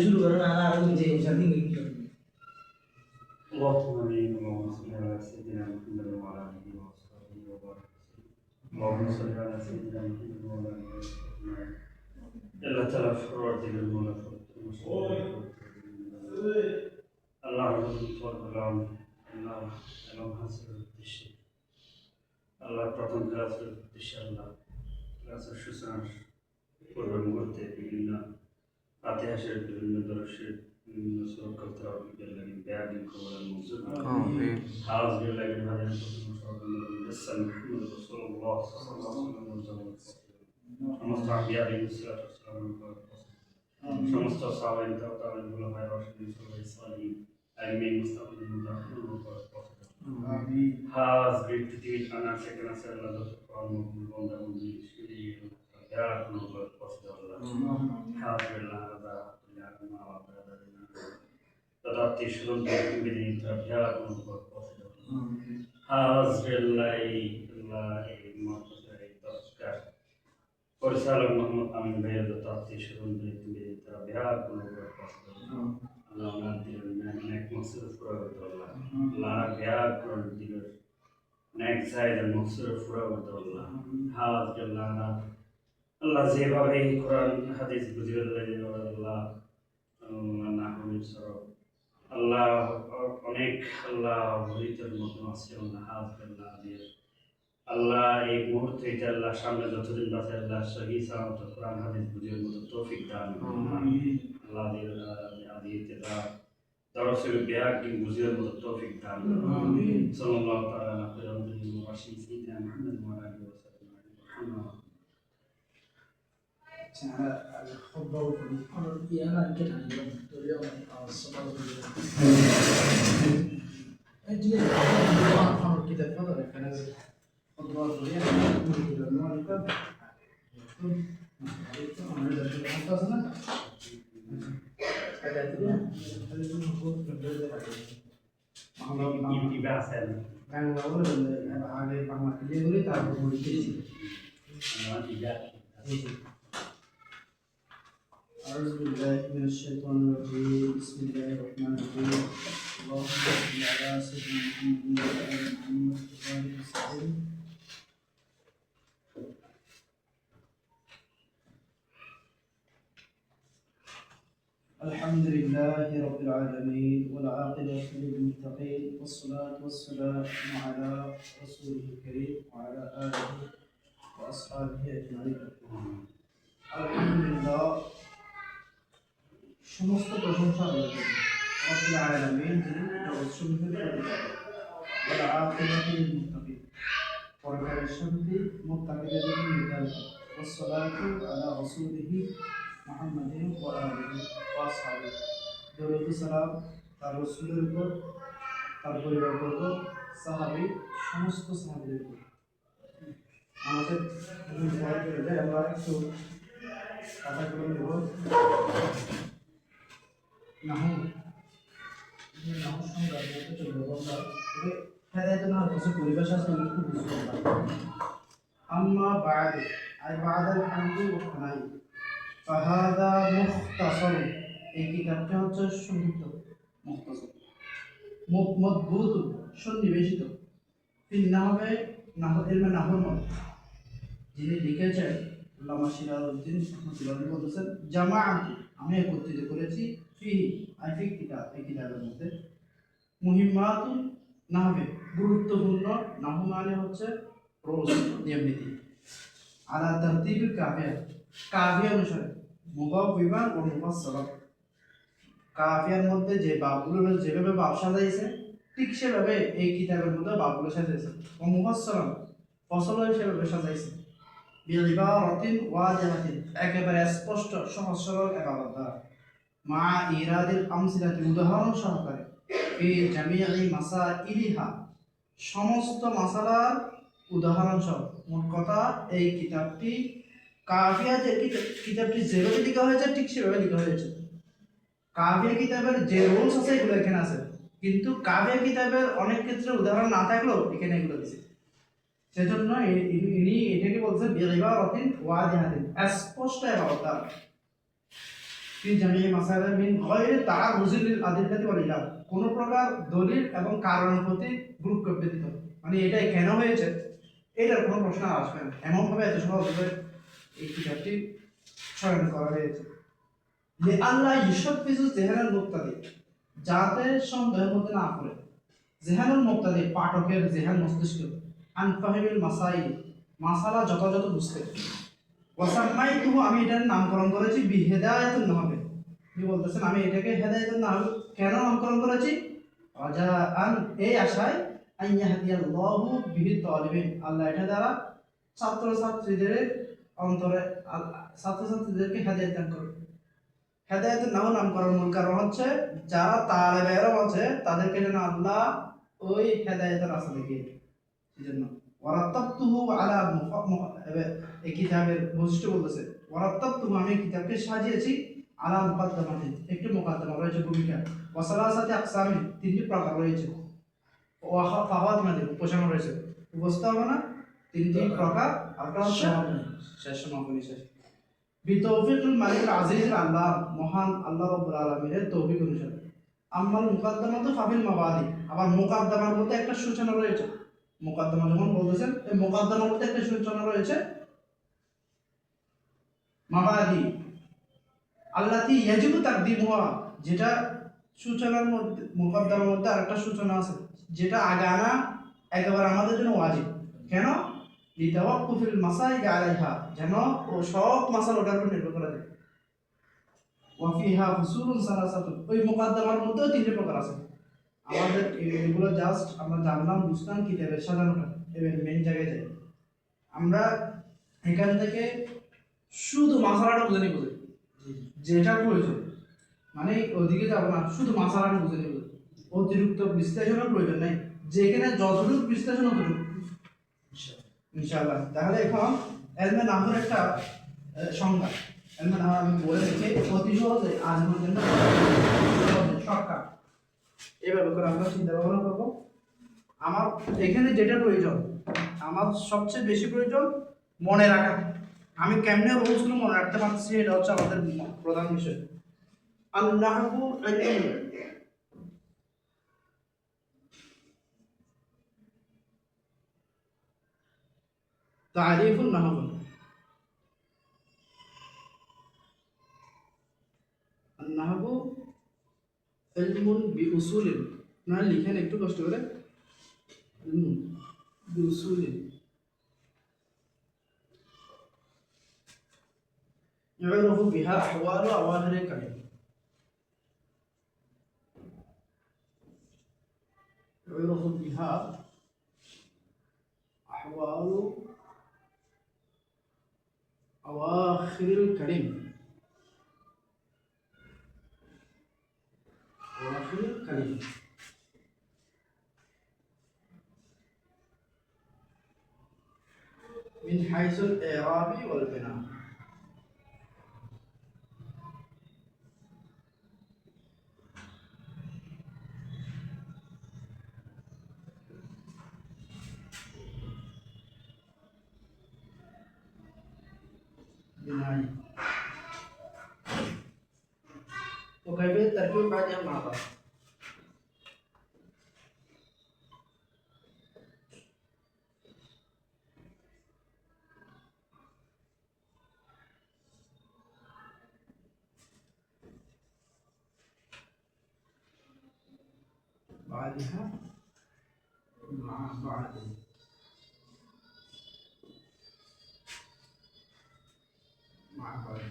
শুরু করেন আর যে اللهم امين اللهم صل على سيدنا محمد وعلى اله وصحبه وبارك اللهم صل على سيدنا محمد وعلى اله وصحبه جل تعالى فرد المولى الله رحمه الله الله اللهم حسن الدشي الله প্রথম ক্লাসের উদ্দেশ্যে আল্লাহ ক্লাসের সূচনার পূর্ব মুহূর্তে বিভিন্ন ইতিহাসের বিভিন্ন দর্শের বিভিন্ন সুরক্ষা তরফের লাগি ব্যাগিং করার মঞ্জুর হাউস বিল লাগি ভাই হাসান মুহাম্মদ রাসূলুল্লাহ সাল্লাল্লাহু আলাইহি ওয়াসাল্লাম সমস্ত আম্বিয়া সমস্ত সাহাবায়ে তাওয়াবিন উলামায়ে রাশিদিন সালিহিন আইমিন মুস্তাফিদিন আমিন হাউস গ্রেট পৃথিবীর আনা সেখানে আল্লাহ যত কোরআন মকবুল বান্দা বন্দি শিরিয়ে يا رب نقول قصد الله حاضر الله هذا ما وعدنا تدعي شلون بدين يا رب نقول قصد الله حاضر الله الله ما تصير تذكر ورسالة محمد أمين بيد تدعي شلون بدين يا رب نقول قصد الله الله نادي نك مصر فرود الله الله يا رب نقول نك سايد مصر فرود الله حاضر الله আল্লাহ যেভাবে কোরআন হাদিস বুঝিয়ে দিলেন আল্লাহ নাহমিন সরব আল্লাহ অনেক আল্লাহ মরিতের মতো আছে আল্লাহ আল্লাহ দিয়ে আল্লাহ এই মুহূর্তে এটা আল্লাহ সামনে যতদিন বাঁচে আল্লাহ সহি সালামত কোরআন হাদিস বুঝিয়ে মতো তৌফিক দান আল্লাহ দিয়ে আদি তেলা দরসের বিয়াক বুঝিয়ে মতো তৌফিক দান সাল্লাল্লাহু তাআলা আলাইহি ওয়া সাল্লাম মুহাম্মদ ওয়া আলিহি ওয়া সাল্লাম الخطبة والقرآن أنا كده اليوم الصلاة أجل أمر كده تفضل يا فنان خطبة كده المعركة أعوذ بالله من الشيطان الرجيم بسم الله الرحمن الرحيم اللهم صل على سيدنا محمد وعلى آل محمد وبارك وسلم الحمد لله رب العالمين والعاقبة للمتقين والصلاة والسلام على رسوله الكريم وعلى آله وأصحابه أجمعين الحمد لله সমস্ত প্রশংসা আল্লাহর জন্য রব্বুল আলামিন যিনি জগৎসমূহের প্রতিপালক ওয়া আখিরাতুল মুত্তাকিন পরকালের শান্তি মুত্তাকিদের জন্য নির্ধারিত ওয়াসসালাতু আলা রাসূলিহি মুহাম্মাদিন ওয়া আলিহি ওয়া আসহাবিহি দরুদ সালাম তার রাসূলের উপর তার পরিবারবর্গ সাহাবী সমস্ত সাহাবীদের উপর আমাদের পরে চলে যায় আমরা একটু কথা বলে দেব নাহু সংজ্ঞা বলতে চলবে আমরা তবে হেদায়েত না কিছু পরিবেশ আছে একটু বুঝতে পারবো আম্মা বা'দ আই বা'দাল হামদি ওয়া সানাই ফাহাদা মুখতাসার এই কিতাবটা হচ্ছে সংক্ষিপ্ত মুখতাসার মদবুত সন্নিবেশিত ফিল নাহবে ইলমে নাহর মধ্যে যিনি লিখেছেন আল্লামা সিরাজউদ্দিন রহমাতুল্লাহ বলেছেন জামাআত আমি একত্রিত করেছি ফিহি আই কিতাব এই কিতাবের মধ্যে মুহিম্মাতুন নাহবে গুরুত্বপূর্ণ নাহু মানে হচ্ছে রোজ নিয়মনীতি আলা তারতিবিল কাফিয়া অনুসারে মুবাব বিমান ও মুফাসসালা কাফিয়ার মধ্যে যে বাবগুলো যেভাবে বাব সাজাইছে ঠিক সেভাবে এই কিতাবের মধ্যে বাবগুলো সাজাইছে ও মুফাসসালা ফসল হিসেবে সাজাইছে বিইবারাতিন ওয়াজিহাতিন, একেবারে স্পষ্ট সহজ সরল ইবারত দ্বারা, মা ইরাদিল আমসিলাতি, উদাহরণ সহকারে, ফি জামিই মাসাইলিহা, সমস্ত মাসালার উদাহরণ সহ। মোট কথা এই কিতাবটি কাফিয়া যে কিতাবটি যেভাবে লেখা হয়েছে ঠিক সেভাবে লেখা হয়েছে। কাফিয়া কিতাবের যে রুলস আছে এগুলো এখানে আছে, কিন্তু কাফিয়া কিতাবের অনেক ক্ষেত্রে উদাহরণ না থাকলেও এখানে এগুলো দিয়েছে। সেজন্য ইনি এটাকে বলছেন বিইবারাতিন ওয়াজিহাতিন, স্পষ্ট ইবারত দ্বারা, ফি জামিই মাসাইল মিন গায়রি তাআররুজিল লিল আদিল্লাতি ওয়াল ইলাহ, কোন প্রকার দলিল এবং কারণের প্রতি গুরুত্ব ব্যতীত। মানে এটাই কেন হয়েছে এটার কোনো প্রশ্ন আসবে না, এমন ভাবে এত সহজভাবে এই কিতাবটি চয়ন করা হয়েছে। যে আল্লাহ ইউসাফিজু জেহানুল মুক্তাদি, যাতে সন্দেহের মধ্যে না পড়ে, জেহানুল মুক্তাদি পাঠকের জেহান মস্তিষ্ক, আন ফাহিমিল মাসাইল, মাসালা যথাযথ বুঝতে। ওয়াসাম্মাইতুহু, আমি এটার নামকরণ করেছি বিহিদায়াতুন নাহবে। তিনি বলতেছেন আমি এটাকে হেদায়াতুন নাহব কেন নামকরণ করেছি, আন এই আশায়, আন ইয়াহদিয়াল্লাহু বিহি তালিবিন, আল্লাহ এটা দ্বারা ছাত্রছাত্রীদের অন্তরে ছাত্রছাত্রীদেরকে হেদায়েত দান করবে। হেদায়েতুন নাহব নামকরণ মূল কারণ হচ্ছে যারা তালেবে ইলম আছে তাদেরকে যেন আল্লাহ ওই হেদায়েতের রাস্তা দেখিয়ে দেয়। সেজন্য ওয়ারাত্তাবতুহু আলা এই কিতাবের বৈশিষ্ট্য বলতেছে, ওয়ারাত্তাবতুহু, আমি কিতাবকে সাজিয়েছি, আলা মুকাদ্দামাতি, একটু মুকাদ্দামা রয়েছে, ভূমিকা, ওয়া সালাসাতি আকসামি, তিনটি প্রকার রয়েছে, ওয়া ফাওয়াতিমাতি, উপসংহার রয়েছে, উপস্থাপনা তিনটি প্রকার, আর হচ্ছে শেষ সমাপনী শেষ। বিতৌফিকুল মালিকুল আজিজুল আল্লাহ, মহান আল্লাহ রাব্বুল আলামিনের তৌফিক অনুসারে। আম্মাল মুকাদ্দামাতু ফাবিল মাবাদি, আবার মুকাদ্দামার মধ্যে একটা সূচনা রয়েছে। মুকাদ্দমা যখন বলতেছেন এই মুকাদ্দমার মধ্যে একটা সূচনা রয়েছে, মাবাদি আল্লাতি ইয়াজিবু তাকদিমুহা, যেটা সূচনার মধ্যে মুকাদ্দমার মধ্যে আরেকটা সূচনা আছে যেটা আগে আনা একেবারে আমাদের জন্য ওয়াজিব। কেন? লিতাওয়াক্কুফিল মাসাইল আলাইহা, যেন ও সব মাসাল ওটার উপর নির্ভর করে দেয়। ওয়া ফিহা ফুসুলুন সালাসাতুন, ওই মুকাদ্দমার মধ্যেও তিনটি প্রকার আছে। আমাদের এগুলো জাস্ট আমরা জানলাম বুঝলাম কিতাবের সাজানোটা, এবার মেইন জায়গায় যাই। আমরা এখান থেকে শুধু মাসালাটা বুঝে নিব, যেটা প্রয়োজন, মানে ওদিকে যাবো না, শুধু মাসালাটা বুঝে নিব, অতিরিক্ত বিশ্লেষণের প্রয়োজন নেই, যেখানে যতটুকু বিশ্লেষণ ততটুকু ইনশাআল্লাহ। তাহলে এখন এলমে নাহর একটা সংজ্ঞা, এলমে নাহর আমি বলে রেখে অতি সহজে আজমের জন্য শর্টকাট এইভাবে করে আমরা চিন্তা ভাবনা করবো। আমার এখানে যেটা প্রয়োজন, আমার সবচেয়ে বেশি প্রয়োজন মনে রাখা, আমি কেমনে রুলসগুলো মনে রাখতে পারছি, এটা হচ্ছে আমাদের প্রধান বিষয়। আন-নাহবু ইলম, তারিফুন নাহব, আন-নাহবু ইলমুন বিউসুলিন, না লিখেন একটু কষ্ট করে, ইলমুন বিউসুলিন يعرف بها أحوال أواخر الكلم، يعرف بها أحوال أواخر الكلم، أواخر الكلم من حيث الإعراب والبناء। وكيفية تركيب بعضهم مع بعض. بعدها مع بعض. مع بعض.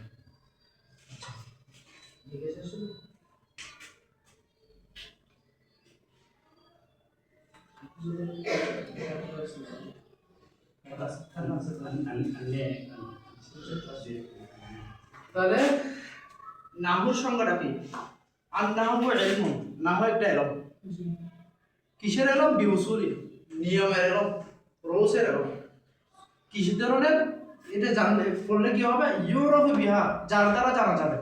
خلاص তাহলে নাহুর সংজ্ঞাটা কি? আর নাহু ইলমুন, নাহু একটা এলম। কিসের এলম? বিউসুলি, নিয়মের এলম, রুলসের এলম। কিসের ধরনের? এটা জানলে পড়লে কি হবে? ইউরফু বিহা, যার দ্বারা জানা যাবে।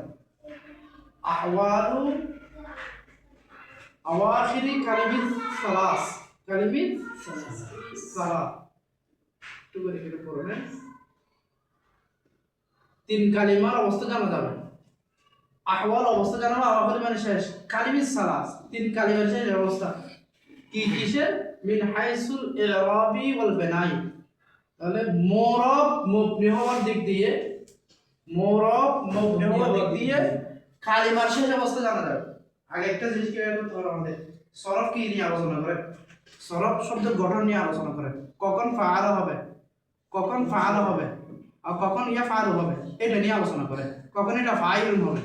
আহওয়ালু আওয়াখিরি কালিমিত সালাস, কালিমিত সালাস, একটু করে কেটে পড়বেন। তিন কালিমার অবস্থা জানা যাবে। আহওয়াল অবস্থা জানা যাবে, আওয়াখিরি মানে শেষ, কালিমিত সালাস তিন কালিমার শেষ অবস্থা। কি কিসের? মিন হাইসুল ইরাবি ওয়াল বিনাই, তাহলে মুরাব মুবনি হওয়ার দিক দিয়ে, মুরাব মুবনি হওয়ার দিক দিয়ে কালিমার শেষ অবস্থা জানা যাবে। আগে একটা জিনিস কি করতে হবে আমাদের, সরফ কি নিয়ে আলোচনা করে? সরফ শব্দের গঠন নিয়ে আলোচনা করে। কখন ফাআল হবে, কখন ফাআল হবে, আর কখন ইয়াফআল হবে, এটা নিয়ে আলোচনা করে। কখন এটা ফাইলুন হবে।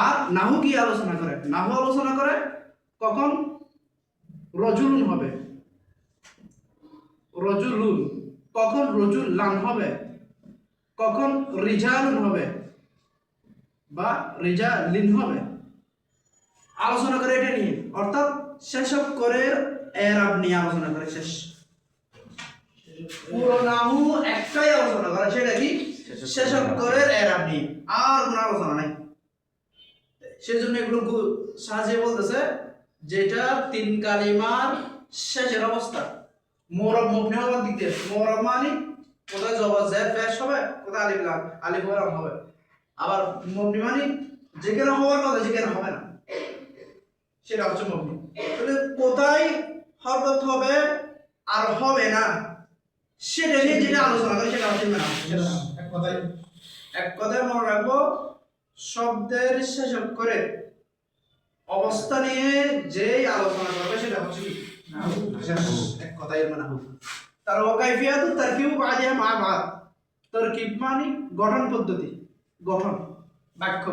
আর নাহু কি আলোচনা করে? নাহু আলোচনা করে কখন রজুলুন হবে, রজুলুন, কখন রজুলান হবে, কখন রিজালুন হবে বা রিজালিন হবে, আলোচনা করে এটা নিয়ে। অর্থাৎ শেষক করে এরাব নিয়ে আলোচনা করে। শেষ পুরো নাহু একটাই আলোচনা করে, সেটা কি? শেষক করে এরাব নিয়ে, আর কোনো আলোচনা নাই। সেজন্য এগুলো সাজিয়ে বলতেছে যেটা তিন কালিমার শেষের অবস্থা। মুরাব মুবনি হওয়ার দিক দিয়ে, মুরাব মানে কোথায় জবর জের পেশ হবে, কোথায় আলিফ লাম, আলিফ লাম হবে। আবার মুবনি মানে যেখানে হওয়ার কথা যেখানে হবে না, সেটা হচ্ছে মুবনি। তাহলে কোথায় হরকত হবে আর হবে না, সেটা নিয়ে যেটা আলোচনা করে সেটা হচ্ছে না। সেটা এক কথায় মনে রাখবো, শব্দের শেষ করে অবস্থা নিয়ে যেই আলোচনা করবে সেটা হচ্ছে কি? এক কথায় মানে নাহু। তার ওয়াকাইফিয়াতু তারকিবু বাদিহা মা বাদ, তারকিব মানে গঠন পদ্ধতি, গঠন বাক্য।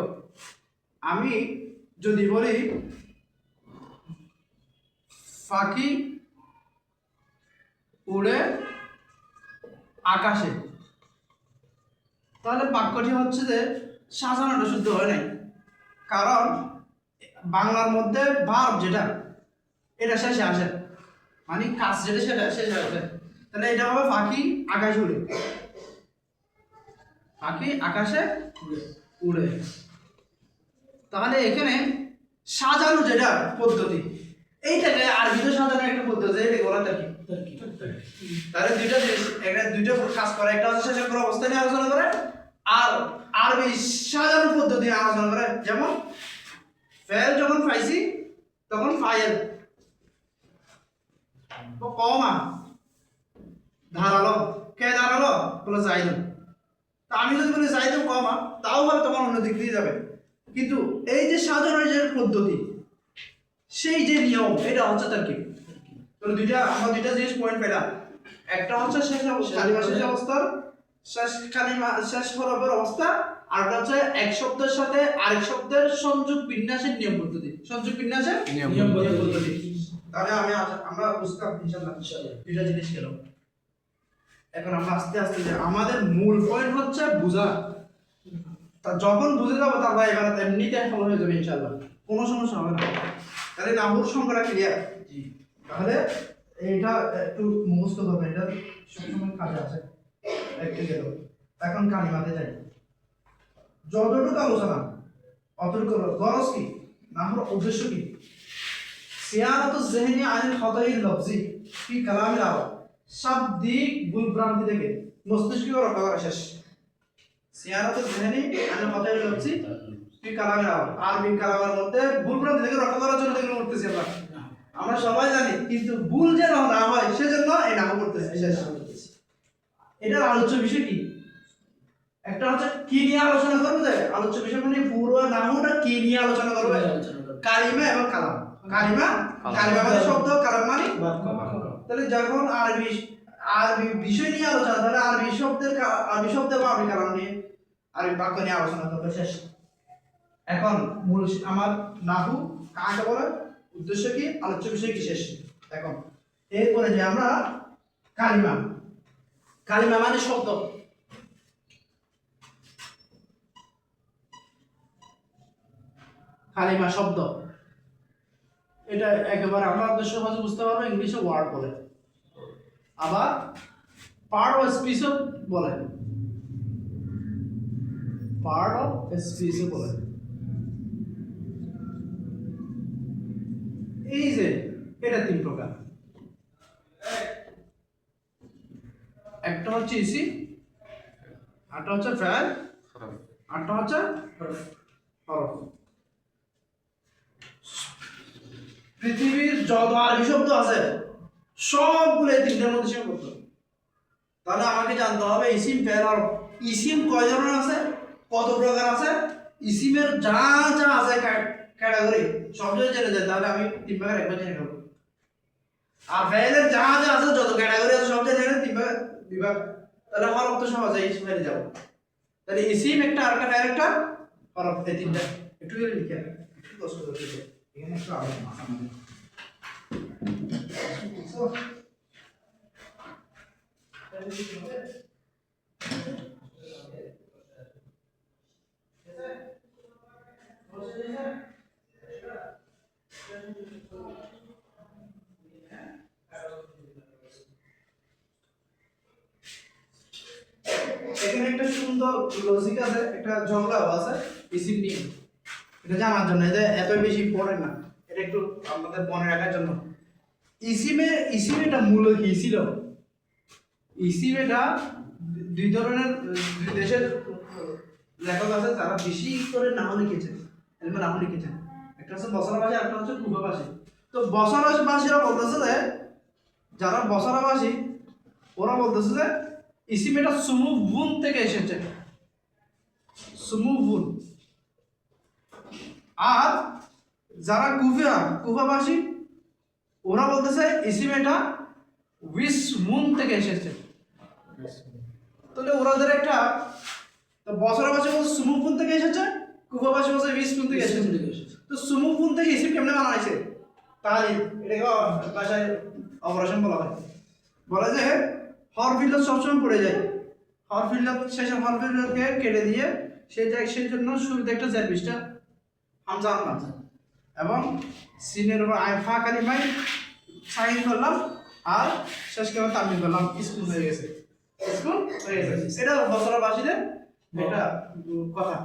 আমি যদি বলি পাখি উড়ে আকাশে, তাহলে বাক্যটি হচ্ছে যে সাজানোটা শুদ্ধ হয় নাই। কারণ বাংলার মধ্যে ভার্ব যেটা, এটা শেষে আসে, মানে কাজ যেটা সেটা শেষে আসে। তাহলে এটা হবে পাখি আকাশে উড়ে, পাখি আকাশে উড়ে। তাহলে এখানে সাজানো যেটা পদ্ধতি, এইটাকে আরবিতে সাজানোর একটা পদ্ধতি, এটাকে বলা তারকিব। তাহলে দুইটা জিনিস, একটা দুইটা কাজ করে, একটা হচ্ছে শেষের কোনো অবস্থা নিয়ে আলোচনা করে, আর আরবি সাজানো পদ্ধতি নিয়ে আলোচনা করে। যেমন ফেল যখন পাইছি তখন ফাইল, কমা ধারালো, কে ধারালো বলে যাইদুন। তা আমি যদি বলি যাইদুন কমা, তাও হবে তখন অন্য দিক দিয়ে যাবে। কিন্তু এই যে সাজানোর যে পদ্ধতি, সেই যে নিয়ম, এটা হচ্ছে তারকিব। তাহলে আমরা দুইটা জিনিস পয়েন্ট পেলাম। একটা হচ্ছে শেষ কালিমা শেষ অবস্থার, শেষ কালিমা শেষ হরফের অবস্থা, আর একটা হচ্ছে এক শব্দের সাথে আরেক শব্দের সংযোগ বিন্যাসের নিয়ম পদ্ধতি, সংযোগ বিন্যাসের নিয়ম পদ্ধতি। তাহলে আমরা বুঝতাম ইনশাআল্লাহ দুইটা জিনিস গেল। এখন আমরা আস্তে আস্তে যে আমাদের মূল পয়েন্ট হচ্ছে বুঝা। তা যখন বুঝে যাবো তারপর এবার এমনিতে সহজ হয়ে যাবে ইনশাআল্লাহ, কোনো সমস্যা হবে না। তাহলে নাহুর সংখ্যাটা ক্লিয়ার? জি। তাহলে এইটা একটু মুখস্থ করবেন, এটা সবসময় কাজে আছে। একটু গেল, এখন কালিমাতে যাই। যতটুকু আলোচনা অতটুকু গরজ কি, নাহুর উদ্দেশ্য কি? সিয়ানাতু যিহনি আনিল খাতাইল লফজি ফি কালামিল আরব, শাব্দিক ভুলভ্রান্তি থেকে মস্তিষ্ককে রক্ষা করা। শেষ সিয়ানাতু যিহনি আনিল খাতাইল লফজি ফি কালামিল আরব, আরবি কালামের মধ্যে ভুলভ্রান্তি থেকে রক্ষা করার জন্য এগুলো করতেছি আমরা সবাই জানি, কিন্তু ভুল যেন না হয় সেজন্য এই নাহু করতেছি। শেষ এটার আলোচ্য বিষয় কি? একটা হচ্ছে কি নিয়ে আলোচনা করবে, আলোচ্য বিষয় মানে পুরো নাহুটা কি নিয়ে আলোচনা করবে? কালিমা এবং কালাম। কালিমা মানে শব্দ, কালাম মানে বাক্য। তাহলে যখন আরবি বিষয় নিয়ে আলোচনা, তাহলে আরবি শব্দ বা আরবি কালাম নিয়ে, আরবি বাক্য নিয়ে আলোচনা করবে। শেষ। এখন মূল আমার নাহু কাকে বলে, উদ্দেশ্য কি, আলোচ্য বিষয় কি, শেষ। এখন এরপরে যে আমরা কালিমা মানে শব্দ। কালিমা শব্দ, এটা একেবারে আমরা সহজে বুঝতে পারবো, ইংলিশে ওয়ার্ড বলে। আবার পার্ট অফ স্পিচও বলে, পার্ট অফ স্পিচও বলে। এই যে এটা তিন প্রকার, একটা হচ্ছে ইসিম, আরটা হচ্ছে ফেল, আরটা হচ্ছে হরফ। পৃথিবীর যত আরবি শব্দ আছে সবগুলো এই তিনটার মধ্যে সীমাবদ্ধ। তাহলে আমাকে জানতে হবে ইসিম, ফেল, হরফ। ইসিম কয় ধরনের আছে, কত প্রকার আছে, ইসিমের যা যা আছে ক্যাটাগরি সব যদি জেনে যায় তাহলে আমি তিন ভাগের একবার জেনে নেব। আর ফেলের যা যা আছে যত ক্যাটাগরি আছে সব জেনে গেলে তিন ভাগ বিভাগ, তাহলে হরফ তো সহজেই ফেলে যাব। তাহলে ইসিম একটা, আরেকটা ফেল, একটা হরফ, এই তিনটা একটু লিখে একটু কষ্ট করতে হবে। এখানে একটু আলোচনা আছে আমাদের। এখানে একটা সুন্দর লজিক আছে, একটা ঝগড়াও আছে ইসিম নিয়ে, এটা জানার জন্য। এটা এত বেশি ইম্পর্টেন্ট না, এটা একটু আমাদের মনে রাখার জন্য। ইসিম এটা মূল কি ছিল? ইসিম এটা দুই ধরনের, দুই দেশের লেখক আছে যারা বেশি করে নাম লিখেছেন, নাম লিখেছেন। একটা হচ্ছে বসরাবাসী, একটা হচ্ছে কুফাবাসী। তো বসরাবাসীরা বলতেছে যে, যারা বসরাবাসী ওরা বলতেছে যে ইসিম এটা সুমুভুন থেকে এসেছে, সুমুভুন। আর যারা কুফাবাসী ওরা বলতেছে ইসিম এটা উইসমুন থেকে এসেছে। তাহলে ওরাদের একটা, তো বসরাবাসী বলছে সুমুভুন থেকে এসেছে, কুফাবাসী বলছে উইসমুন থেকে এসেছে। তো সুমুভুন থেকে ইসিম কেমনে বানানো হয়েছে? তাহলে এটাকে ভাষায় অপারেশন বলা হয়। বলে যে হরফিল্লাত সবসময় পড়ে যায়, হরফিল্লাত শেষে হরফিল্লাতকে কেটে দিয়ে সেই জন্য শুরুতে একটা জেরবিসটা হামজা আনলাম এবং সিনের উপর ফা কালিমায় সাইন করলাম আর শেষ করে তামিল করলাম, স্কুল হয়ে গেছে, স্কুল হয়ে গেছে। এটা বসরাবাসীদের এটা কথা।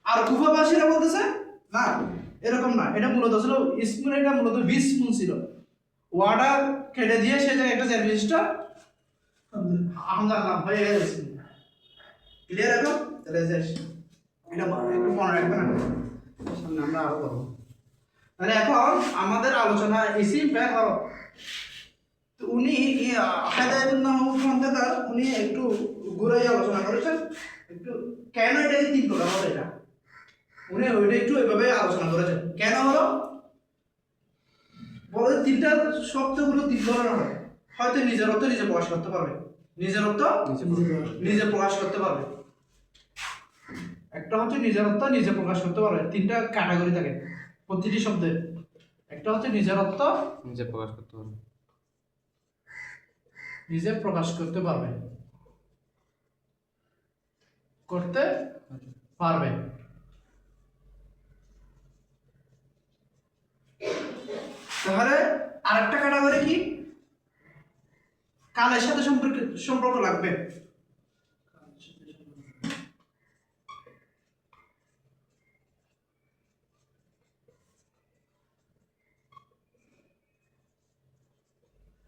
আর কুফাবাসীরা বলতেছে না, এরকম না, এটা মূলত ছিল স্কুল, এটা মূলত বিসমুন ছিল। ওয়াটা কেটে দিয়ে সেই জায়গায় একটা জেরবিসটা হামজা আনলাম হয়ে গেছে। ক্লিয়ার? এখন তাহলে এটা একটু মনে রাখবেন, সামনে আমরা আরো করবো। তাহলে এখন আমাদের আলোচনা ইসিম, ফেল, হরফ। তো উনি উনি একটু ঘুরাই আলোচনা করেছেন, একটু কেন এটা তিন প্রকার হলো, এটা উনি ওইটা একটু এভাবে আলোচনা করেছেন। কেন হলো বলে, তিনটা শব্দগুলো তিন ধরনের হয়। হয়তো নিজের অর্থ নিজে প্রকাশ করতে পারবে, নিজের অর্থ নিজে প্রকাশ করতে পারবে। একটা হচ্ছে নিজের অর্থ নিজে প্রকাশ করতে পারবে, তিনটা ক্যাটাগরি থাকে প্রতিটি শব্দের। একটা হচ্ছে নিজের অর্থ নিজে প্রকাশ করতে পারবে, নিজে প্রকাশ করতে পারবে, করতে পারবে। তাহলে আরেকটা ক্যাটাগরি কি? কালের সাথে সম্পর্ক লাগবে।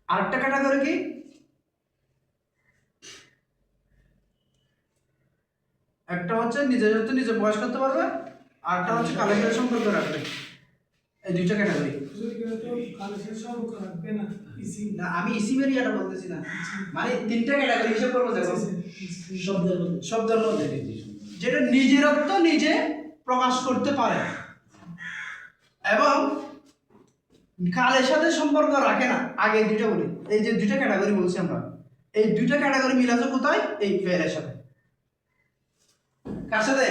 আরেকটা ক্যাটাগরি কি? একটা হচ্ছে নিজে নিজে প্রকাশ করতে পারবে, আরেকটা হচ্ছে কালের সাথে সম্পর্ক রাখবে। এই দুইটা ক্যাটাগরি। না, আমি ইসিমের ইয়াটা বলতেছি না, মানে তিনটা ক্যাটাগরি হিসাব করবো। দেখো শব্দের মধ্যে যেটা নিজের অর্থ নিজে প্রকাশ করতে পারে এবং কালের সাথে সম্পর্ক রাখে না। আগে দুইটা বলি, এই যে দুইটা ক্যাটাগরি বলছি আমরা, এই দুইটা ক্যাটাগরি মিল আছে কোথায়? এই ফেলের সাথে। কার সাথে?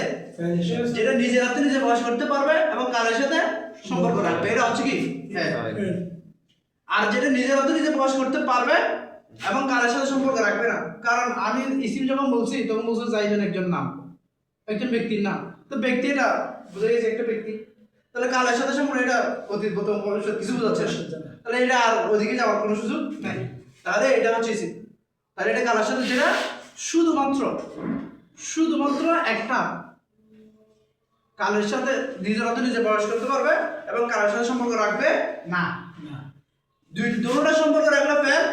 যেটা নিজের অর্থ নিজে প্রকাশ করতে পারবে এবং কালের সাথে সম্পর্ক রাখবে, এটা হচ্ছে কি? আর যেটা নিজের অর্থ নিজে প্রকাশ করতে পারবে এবং কারের সাথে সম্পর্ক রাখবে না, কারণ আমি ইসিম যখন বলছি তখন বলছি জাইদুন একজন নাম, একজন ব্যক্তির নাম, তো ব্যক্তি এটা বুঝে গেছে একটা ব্যক্তি, তাহলে কালের সাথে সম্পর্ক এটা অতীত বর্তমান ভবিষ্যৎ কিছু বোঝাচ্ছে না, তাহলে এটা আর ওদিকে যাওয়ার কোনো সুযোগ নাই, তাহলে এটা হচ্ছে ইসিম। তাহলে এটা কালের সাথে যেটা শুধুমাত্র একটা কালের সাথে নিজের মতো নিজে প্রকাশ করতে পারবে এবং কালের সাথে সম্পর্ক রাখবে না। দুটোটা সম্পর্ক রাখলে ফেল,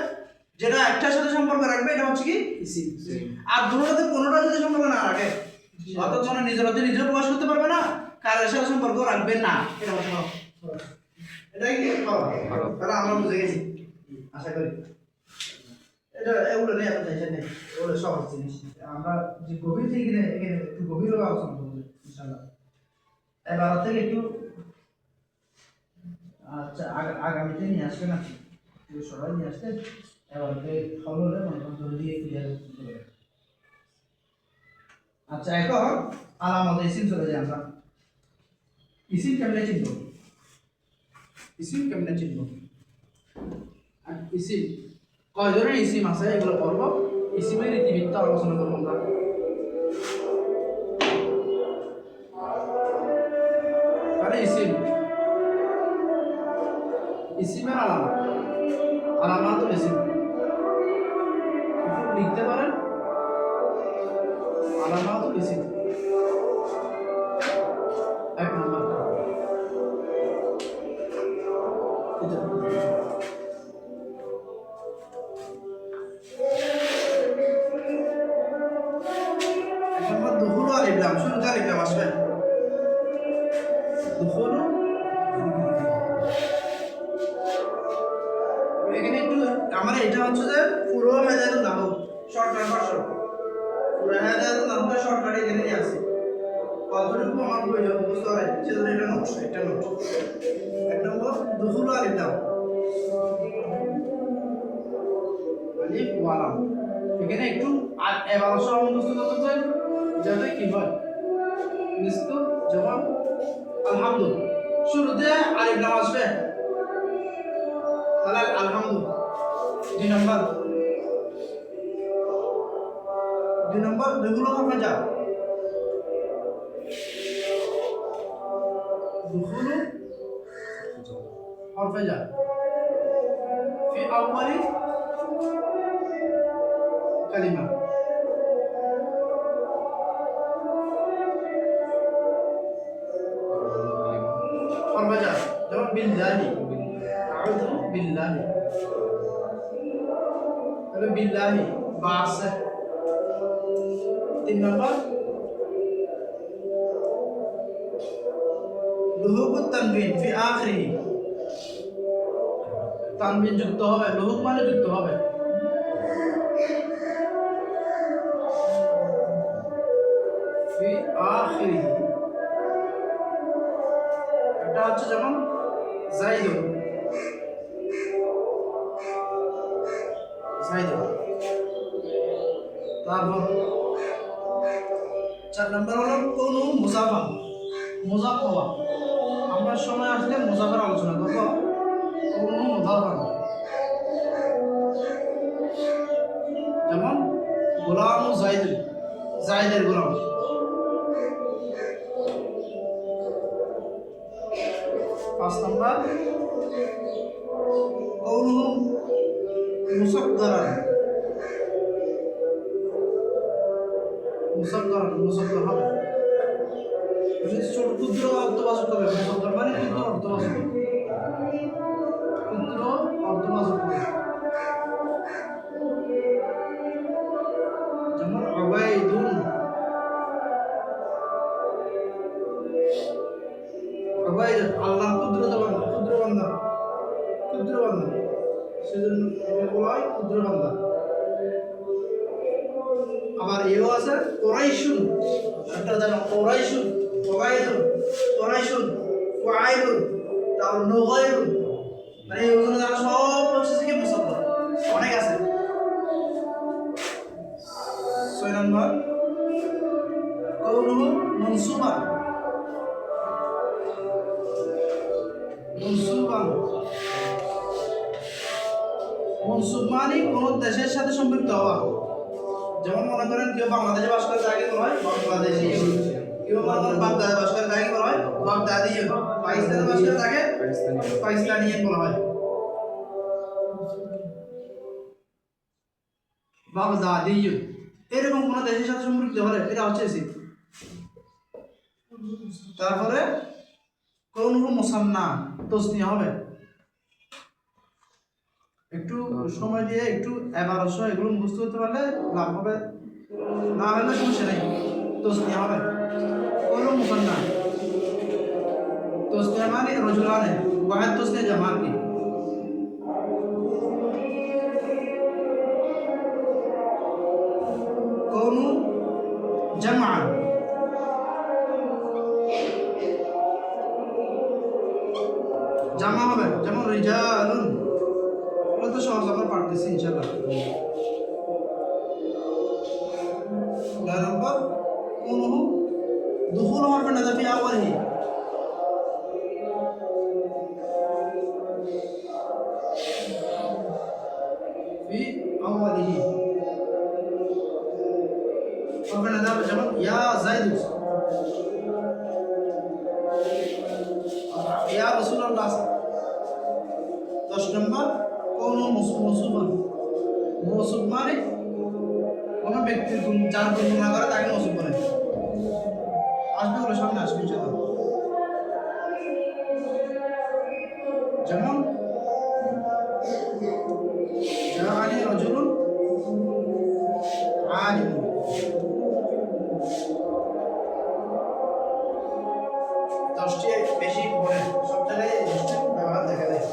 যেটা একটার সাথে সম্পর্ক রাখবে এটা হচ্ছে কি ইসিম। আর দুটোতে কোনোটার সাথে সম্পর্ক না রাখে, অর্থাৎ কোনো নিজের মধ্যে নিজেও প্রকাশ করতে পারবে না, কালের সাথে সম্পর্ক রাখবে না, এটা হচ্ছে এটাই কি তাহলে আমরা বুঝে গেছি আশা করি। এটা এগুলো নিয়ে এত টেনশন নেই, এগুলো সহজ জিনিস, আমরা যে গভীর থেকে এখানে একটু গভীরভাবে আলোচনা করবো ইনশাআল্লাহ। এবার থেকে একটু আচ্ছা আগামীতে নিয়ে আসবে না, সবাই নিয়ে আসতে এবার ফলো হলে মনে করেন জলদি ক্লিয়ার করতে পারে। আচ্ছা এখন আলামত ইসিম চলে যাই আমরা। ইসিম কেমনে চিনব? আর ইসিম কয় ধরনের ইসিম আছে এগুলো পড়বো, ইসিমের ইতিবৃত্ত আলোচনা করবো আমরা। তাহলে ইসিমের আলামাতুল ইসিম লিখতে পারেন, আলামাতুল ইসিম এক নম্বর দুহুল আলিফ লাম, শুরুতে আলিফ লাম আসবে, দুহুল এখানে একটু আমার এটা হচ্ছে যে পুরো হেদায়েতুন নাহু শর্টকাট ভার্সন, পুরো হেদায়েতুন নাহুটা শর্টকাট এখানে নিয়ে আসি, কতটুকু আমার প্রয়োজন বুঝতে পারে সেজন্য এটা নোট, এক নম্বর দুহুল আলিফ লাম, আলিফ ওয়া লাম, এখানে একটু এবার সহ মুখস্থ করতে চাই যাতে কি হয় নিস্তু যেমন আলহামদু শুরুতে আলিফ লাম আসবে, তাহলে আলহামদু। দুই নম্বর দুগুলো হরফে যা, দুগুলো হরফে যা ফি আউয়ালি কালিমা, হরফে যা যেমন বিল্লাহি, আউযু বিল্লাহি, তাহলে বিল্লাহি বা আছে। তিন নম্বর লুহুকুত তানবিন ফি আখিরি, তানবিন যুক্ত হবে, লুহুক মানে যুক্ত হবে, ফি আখিরি, এটা হচ্ছে যেমন জাইদুন, তারপর 4 নম্বর হলো কোন মুজাফা, আমরা সময় আসলে মুজাফার আলোচনা করব, কোন মুজাফা যেমন গোলাম জাইদের গোলাম। 5 নম্বর কোন মুসাক্কারান, মুসাক্কার হবে ছোট ক্ষুদ্র অর্থবাচক হবে, মুসাক্কার মানে ক্ষুদ্র অর্থবাচক, যেমন উবাইদুন, আল্লাহ ক্ষুদ্র বান্দা সেজন্য এটা বলা হয় ক্ষুদ্র বান্দা। আবার এও আছে কোরাইশুন, একটা জানো কোরাইশুন, কোরাইশুন, ফাইলুন, তারপর নুগাইরুন, মানে এই ওগুলো যারা সব হচ্ছে কি মুসাফফর অনেক আছে। 6 নম্বর কওলুহু মনসুবান, মনসুব মানে কোন দেশের সাথে সম্পৃক্ত হওয়া। যেমন মনে করেন কেউ বাংলাদেশে বাস করে তাকে বলা হয় বাংলাদেশি, কেউ মনে করেন বাগদাদে বাস করে তাকে বলা হয় বাগদাদি, পাকিস্তানে বাস করে তাকে পাকিস্তানিয়ান বলা হয়, বাগদাদি। এরকম কোন দেশের সাথে সম্পৃক্ত হলে এটা হচ্ছে ইসিম। তারপরে কোন মুসান্না তসনিয়া হবে। একটু সময় দিয়ে একটু এবারশ এগুলো মুখস্থ করতে পারলে লাভ হবে, না হলে সমস্যা নেই। তসনিয়া হবে কোন মুসান্না, তসনিয়া মানে রজুলানে, ওয়াহিদ তসনিয়া জামা কি। কোন জামা, জামা হবে যেমন রিজালুন, এগুলো তো সহজ আমরা পারতেছি ইনশাআল্লাহ। 9 নম্বর কোন দুখুল হরফ নাদা ফি আওয়ালিহি, ফি আওয়ালিহি হরফ নাদা যেমন ইয়া যাইদ, ইয়া রাসূলুল্লাহ। 10 নম্বর কোন মৌসুফান, মৌসুফ মানে কোন ব্যক্তির গুণ যার বর্ণনা করে তাকে মৌসুফ বলে। আসবে ওর সামনে আসবে ইনশাআল্লাহ। যেমন জাআনি রাজুলুন আলিম, 10টি বেশি পড়ে সব জায়গায় ব্যবহার দেখা যায়।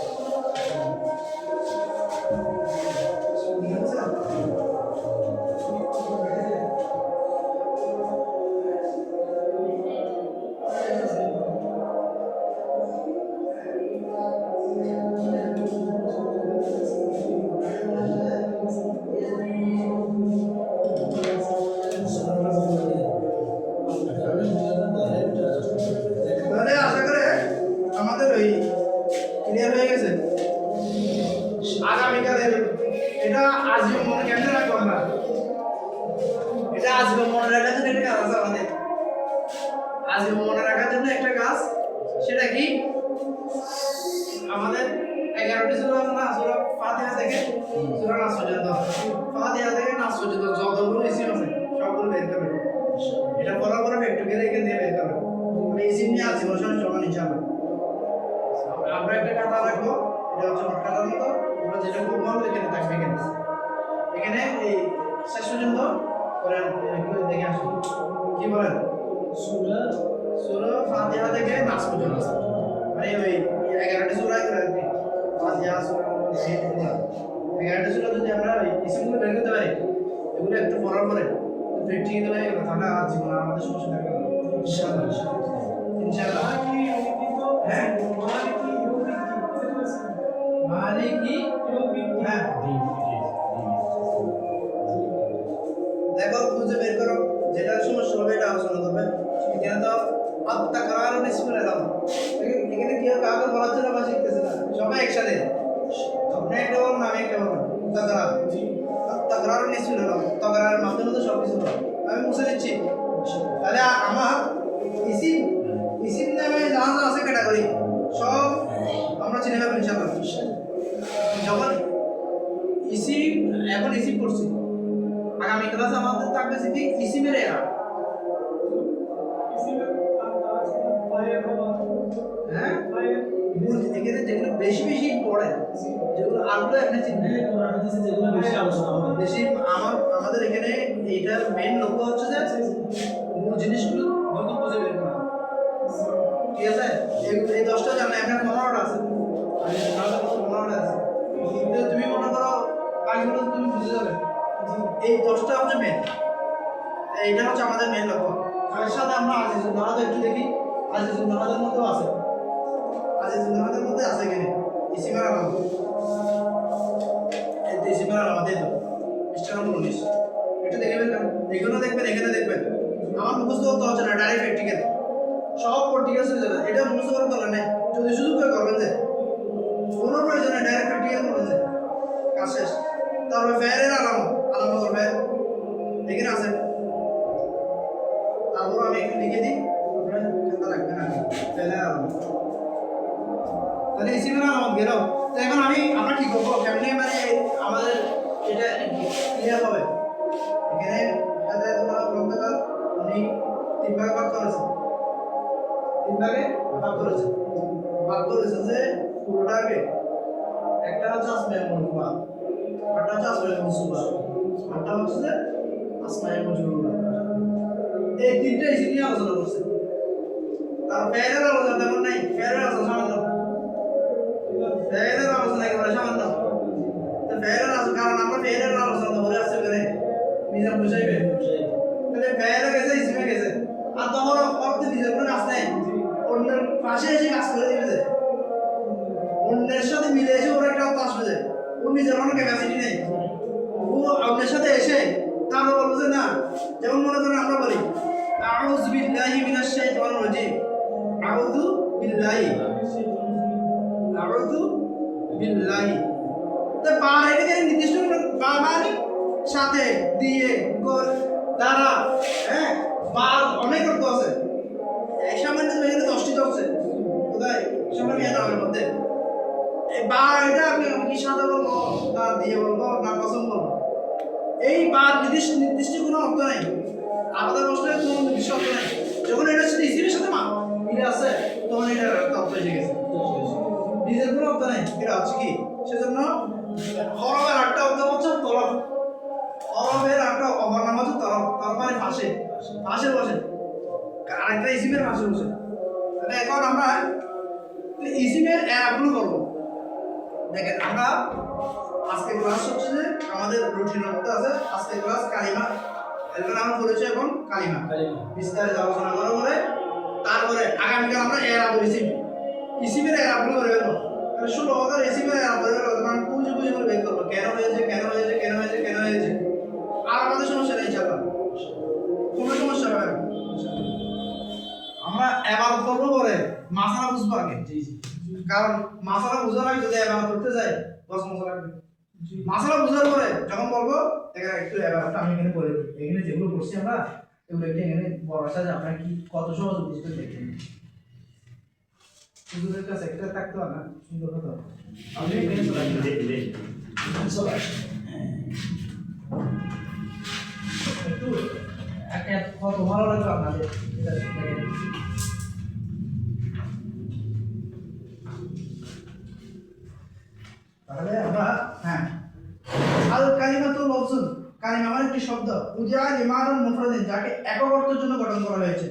তাহলে আশা করে আমাদের ওই ক্লিয়ার হয়ে গেছে। আগামীকালের এটা আজীবন মনে কেমনে রাখবো আমরা, এটা আজীবন মনে রাখার জন্য একটা কাজ আছে আমাদের, আজীবন মনে রাখার জন্য একটা কাজ। সেটা কি আমাদের 11টি সূরা আছে না, সূরা ফাতিহা থেকে সূরা নাস পর্যন্ত, ফাতিহা থেকে নাস পর্যন্ত যতগুলো ইসিম আছে সবগুলো বের করবে। এটা করার পরে প্র্যাকটিক্যালি এখান দিয়ে বের করবে। আমি ইসিম নিয়ে আজীবন সমান ইনশাআল্লাহ। আমরা একটা খাতা রাখবো, এটা হচ্ছে নোট খাতার মতো, আমরা যেটা করবো এখানে থাকবে। এখানে এই শেষ পর্যন্ত কোরআন এগুলো দেখে আসুন। কি বলেন? সূরা ফাতিহা থেকে নাস পর্যন্ত, মানে ওই 11টি সূরা করে আর কি। ফাতিহা সূরা 11টি সূরা যদি আমরা ওই ইসিমগুলো বের করতে পারি, এগুলো একটু পড়ার পরে প্র্যাকটিক্যাল হয়ে গেল, তাহলে আর জীবনে আমাদের সমস্যা থাকবে না ইনশাআল্লাহ। ইনশাআল্লাহ। হ্যাঁ মালিকি, হ্যাঁ দেখো খুঁজে বের করো, যেটা সমস্যা হবে এটা আলোচনা করবে। এখানে তো আত্মাকরার নিসফুল এলাম, এখানে কেউ কাউকে বলার জন্য বা শিখতেছে না, সবাই একসাথে। আপনি একটা বলুন, আমি একটা বলুন। তাকরার, আত্মাকরার নিসফুল এলাম, তাকরারের মাধ্যমে তো সব কিছু হবে। আমি মুছে দিচ্ছি। তাহলে আমার ইসিম, ইসিম নামে যা যা আছে ক্যাটাগরি সব আমরা চিনে নেব ইনশাআল্লাহ। যখন ইসিম, এখন ইসিম করছি, আগামী ক্লাসে আমাদের থাকবে কি ইসিমের এরা। হ্যাঁ এখানে যেগুলো বেশি বেশি পড়ে, যেগুলো আগুলো এখানে চিনবে, যেগুলো বেশি আলোচনা হবে বেশি। আমাদের এখানে এইটার মেইন লক্ষ্য হচ্ছে যে মূল জিনিসগুলো দ্রুত খুঁজে বের করা। ঠিক আছে, এই 10টা জানলে এখানে 15টা আছে, আর এই 15টা আছে। কিন্তু তুমি মনে করো কাজগুলো তুমি বুঝে যাবে। এই 10টা হচ্ছে মেন, এইটা হচ্ছে আমাদের মেন লক্ষ্য। তার সাথে আমরা আজিজুল নাহাদ একটু দেখি, আজিজুল নাহাদের মধ্যেও আছে, আজিজুল নাহাদের মধ্যে আছে এখানে ইসিমের আলামত। এই ইসিমের আলামত এই তো পৃষ্ঠা নম্বর 19, একটু দেখে বের এখানে দেখবেন, এখানে দেখবেন। আমার মুখস্থ করতে হচ্ছে না, ডাইরেক্ট প্র্যাকটিক্যাল সব প্র্যাকটিক্যাল চলে যাবে। এটা মুখস্থ করার দরকার নেই, যদি শুধু করে করবেন যে কোনো প্রয়োজনে ডাইরেক্ট প্র্যাকটিক্যাল করবেন যে কাজ শেষ। তারপরে ফেরের আলামত করবে এখানে আছে। তারপর আমি একটু লিখে দিই, আপনারা চিন্তা রাখবেন না। ফেরের আলামত তাহলে ইসিমের আলামত গেল। তো এখন আমরা কি করবো, কেমনে মানে আমাদের এটা ক্লিয়ার হবে। এখানে হেদায়েতুল্লাহ গ্রন্থকার উনি 3 ভাগে ভাগ করেছেন। 3 ভাগে ভাগ করেছে যে পুরোটাকে একটা হচ্ছে আসমায়ে মজরুবা, একটা হচ্ছে আসমায়ে মনসুবা, একটা হচ্ছে যে আসমায়ে মজরুরা। এই তিনটা ইসিম নিয়ে আলোচনা করছে। তার ফেরের আলোচনা তেমন নাই, ফেরের আলোচনা সামান্য, ফেরের আলোচনা একেবারে সামান্য। তো ফেরের আলোচনা, কারণ আমরা ফেরের আলোচনা তো বলে আসছে করে নিজাম বুঝাইবে, তাহলে ফেরে গেছে ইসিমে গেছে, আর তখন অর্থে নিজের কোনো কাজ নেই, অন্যের পাশে এসে কাজ করে দিবে, অন্যের সাথে মিলে এসে ওর একটা অর্থ আসবে, ওর নিজের কোনো ক্যাপাসিটি নেই। ও অন্যের সাথে এসে তারও বলবো যে না, যেমন মনে করেন আমরা বলি আউযু বিল্লাহি মিনাশ শাইতানির রাজিম, আউযু বিল্লাহি, আউযু বিল্লাহি। তো বার এটাকে নির্দিষ্ট করে বাবার সাথে দিয়ে দ্বারা, হ্যাঁ বার অনেক অর্থ আছে। এই সামান্য এখানে 10টি আছে কোথায় সামান্য নামের মধ্যে। এই বার এটা আমি কি সাথে বলবো না দিয়ে বলবো না কসম বলবো, এই বার নির্দিষ্ট কোনো অর্থ নাই, আলাদা বসলে কোনো নির্দিষ্ট অর্থ নাই। যখন এটা সাথে ইসিমের সাথে মিলে আছে তখন এটার অর্থ এসে গেছে, নিজের কোনো অর্থ নাই। এটা হচ্ছে কি, সেজন্য হরফের একটা অর্থ হচ্ছে তরফ, হরফের একটা অপর নাম হচ্ছে তরফ, তরফ মানে পাশে বসে, আরেকটা ইসিমের পাশে বসে। তাহলে এখন আমরা ইসিমের এরাবগুলো করবো। দেখেন আমরা আজকে ক্লাস হচ্ছে যে আমাদের রুটিনের মধ্যে আছে আজকে ক্লাস কালিমা, এর নাম বলেছে এখন কালিমা বিস্তারিত আলোচনা করার পরে তারপরে আগামীকাল আমরা এরাবুল ইসিমের এরাবগুলো করে ফেলবো। তাহলে 16 হাজার ইসিমের এরাব করে ফেলবো, তখন বুঝে করে বের করবো কেন হয়েছে। আর আমাদের সমস্যা নেই, ইনশাআল্লাহ কোনো সমস্যা হবে না। আমরা এবার করবো পরে মাসালা বুঝবো আগে, কারণ মাসালা বুঝার আগে যদি এবার করতে যাই 10 মাস লাগবে। মাসালা বুঝার পরে যখন বলবো এখানে একটু এবারটা আমি এখানে বলে দিই, এখানে যেগুলো করছি আমরা এগুলো একটু এখানে বড় সাথে আপনারা কি কত সহজ বুঝতে দেখেন। শুধুদের কাছে একটা থাকতে হবে না, সুন্দর কথা আপনি এখানে চলে একটু একটা কত ভালো লাগবে আপনাদের এটা দেখেন। তাহলে আমরা হ্যাঁ আল কালিমাতু লফজুন, কালিমা মানে একটি শব্দ, উজা লিমারুন মুফরাদিন, যাকে একক অর্থের জন্য গঠন করা হয়েছে।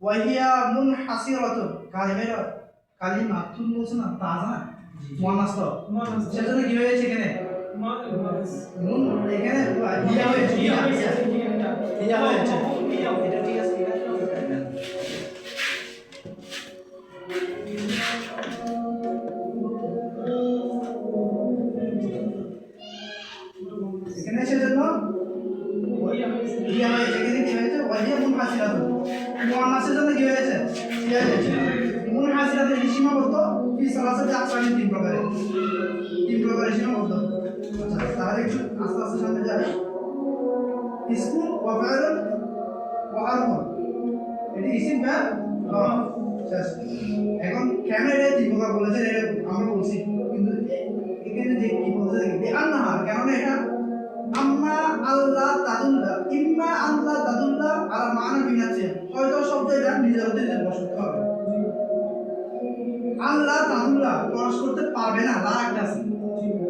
ওয়াহিয়া মুনহাসিরাতুন, কালিমাতুন বলছে না, তা না মুয়ান্নাস তো, সেজন্য কি হয়েছে এখানে নুন, এখানে হিয়া হয়েছে, হিয়া হয়েছে, এটা ঠিক আছে। এখানে সেজন্য ইয়া হয়েছে, এখানে কি হয়েছে ওয়াহিয়া মুনহাসিরাতুন, মুয়ান্নাসের জন্য কি হয়েছে ইয়া হয়েছে। মুনহাসিরাতুন সীমাবদ্ধ ফি সালাসাতি আকসামিন, 3 প্রকারের সীমাবদ্ধ। আচ্ছা তাহলে একটু আস্তে আস্তে সামনে যাই। ইসমু ওয়া ফাইলুন ওয়া হারফুন, এটি ইসিম বা হরফ শেষ। এখন কেন এটা 3 প্রকার বলেছে এটা আমরা বলছি, কিন্তু এখানে যে কি বলছে দেখি আন্নাহা, কেন এটা আম্মা আল্লাহ তাদুল্লাহ, ইম্মা আল্লাহ তাদুল্লাহ আলা মানা বিনাছে, হয়তো শব্দ এটা নিজের অর্থে বস করতে হবে। আল্লাহ তাদুল্লাহ বস করতে পারবে না, লা একটা আছে,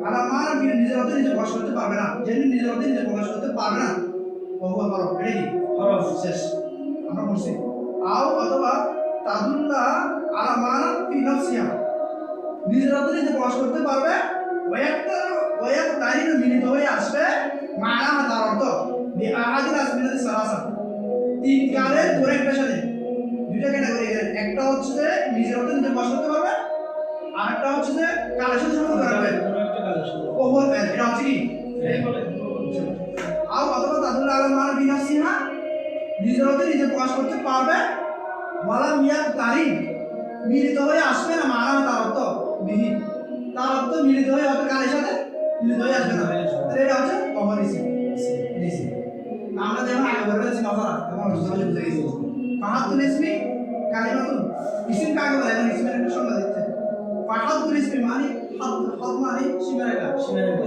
আলা মানা বিনা নিজের অর্থে নিজে বস করতে পারবে না, যেন নিজের অর্থে নিজে প্রকাশ করতে পারবে না, বহু হরফ, এটা কি হরফ শেষ আমরা বলছি। আও অথবা তাদুল্লাহ আলা মানা ফি নাফসিহা, নিজের অর্থে নিজে প্রকাশ করতে পারবে, ওয়াক তারিন মিলিত হয়ে আসবে মানা তার অর্থ বিআহাদিল আসমিনাতি সালাসা, 3 কালের কোন একটা সাথে, 2টা ক্যাটাগরি এখানে, একটা হচ্ছে যে নিজের অর্থে নিজে প্রকাশ করতে পারবে, আর একটা হচ্ছে যে কালের সাথে সম্পর্ক রাখবে, ওহর এটা হচ্ছে কি এই বলে। আও অথবা তাদুল্লাহ আলা মানা ফি নাফসিহা, নিজের অর্থে নিজে প্রকাশ করতে পারবে, ওয়ালা মিয়াক তারিন মিলিত হয়ে আসবে না মানা তার অর্থ বিহি, তার অর্থ মিলিত হয়ে হবে কালের সাথে যদি দই আসবে না তাহলে এটা হচ্ছে কমন ইসিম ইসিম আমরা যেমন আগে বলে দিয়েছি মাসালা তখন সহজে বুঝে গেছি ফাহাতুল ইসমি কালিমাতুন ইসিম কাকে বলে এখন ইসমের একটা সংজ্ঞা দিচ্ছে ফাহাতুল ইসমি মানে হদ মানে সীমারেখা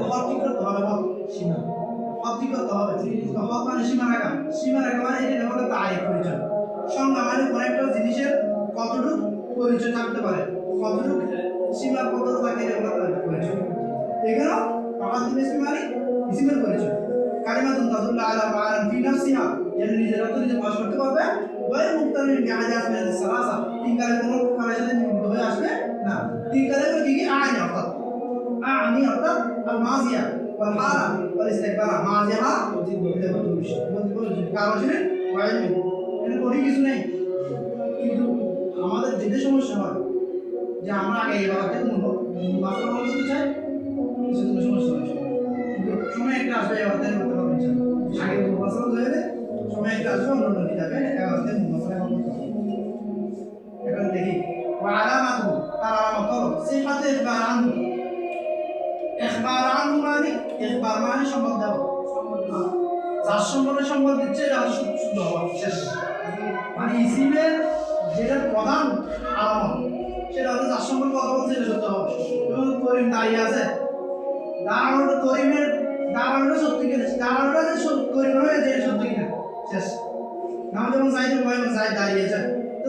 হদ ঠিক করতে হবে হদ সীমা হদ ঠিক করতে হবে তো হদ মানে সীমারেখা সীমারেখা মানে এটা হলো তারিখ পরিচয় সংজ্ঞা মানে কোন একটা জিনিসের কতটুকু পরিচয় থাকতে পারে কতটুকু সীমাবদ্ধতা থাকে এটা হলো তারিখ পরিচয় এখানে ফাহাতুল ইসমি মানে ইসমের পরিচয় কালিমাতুন তাদুল্লু আলা মা'আনান ফি নাফসিহা যেন নিজের অর্থ নিজে প্রকাশ করতে পারবে ওয়াই মুক্তারিন বিহাজা আসমানিস সালাসা তিন কালে কোনো কালের সাথে মিলিত হয়ে আসবে না তিন কালে কি কি আনি অর্থাৎ আল মাজিয়া ওয়াল হালা ওয়াল ইস্তিকবালা মাজিহা কারণ ছিল ওয়াইল এর কোনো কিছু নেই কিন্তু আমাদের যেতে সমস্যা হয় যে আমরা আগে এই বাবাতে মাত্র বলতে চাই সেজন্য সমস্যা হয় কিন্তু সময় একটা আসবে এবারে করতে হবে ইনশাআল্লাহ আগে মুফাসসাল হয়ে গেলে সময় একটা আসবে অন্য নদী যাবে এবারে মুফাসসাল করতে হবে এখন দেখি ওয়া আলামাতু তার আলামত হলো সিফাতে ইখবার আনহু মানে ইখবার মানে সংবাদ দেওয়া যার সম্পর্কে সংবাদ দিচ্ছে এটা হচ্ছে শুদ্ধ হওয়া শেষ মানে ইসিমের যেটা প্রধান আলামত সেটা হচ্ছে যার সম্পর্কে কথা বলছে এটা সত্য হবে যেমন করিম দাঁড়িয়ে আছে দাঁড়ানোটা করিমের দাঁড়ানোটা সত্যি কিনা দাঁড়ানোটা যে করিম হয়ে যে সত্যি কিনা শেষ নাম যেমন জাইদ জাইদ দাঁড়িয়েছে তো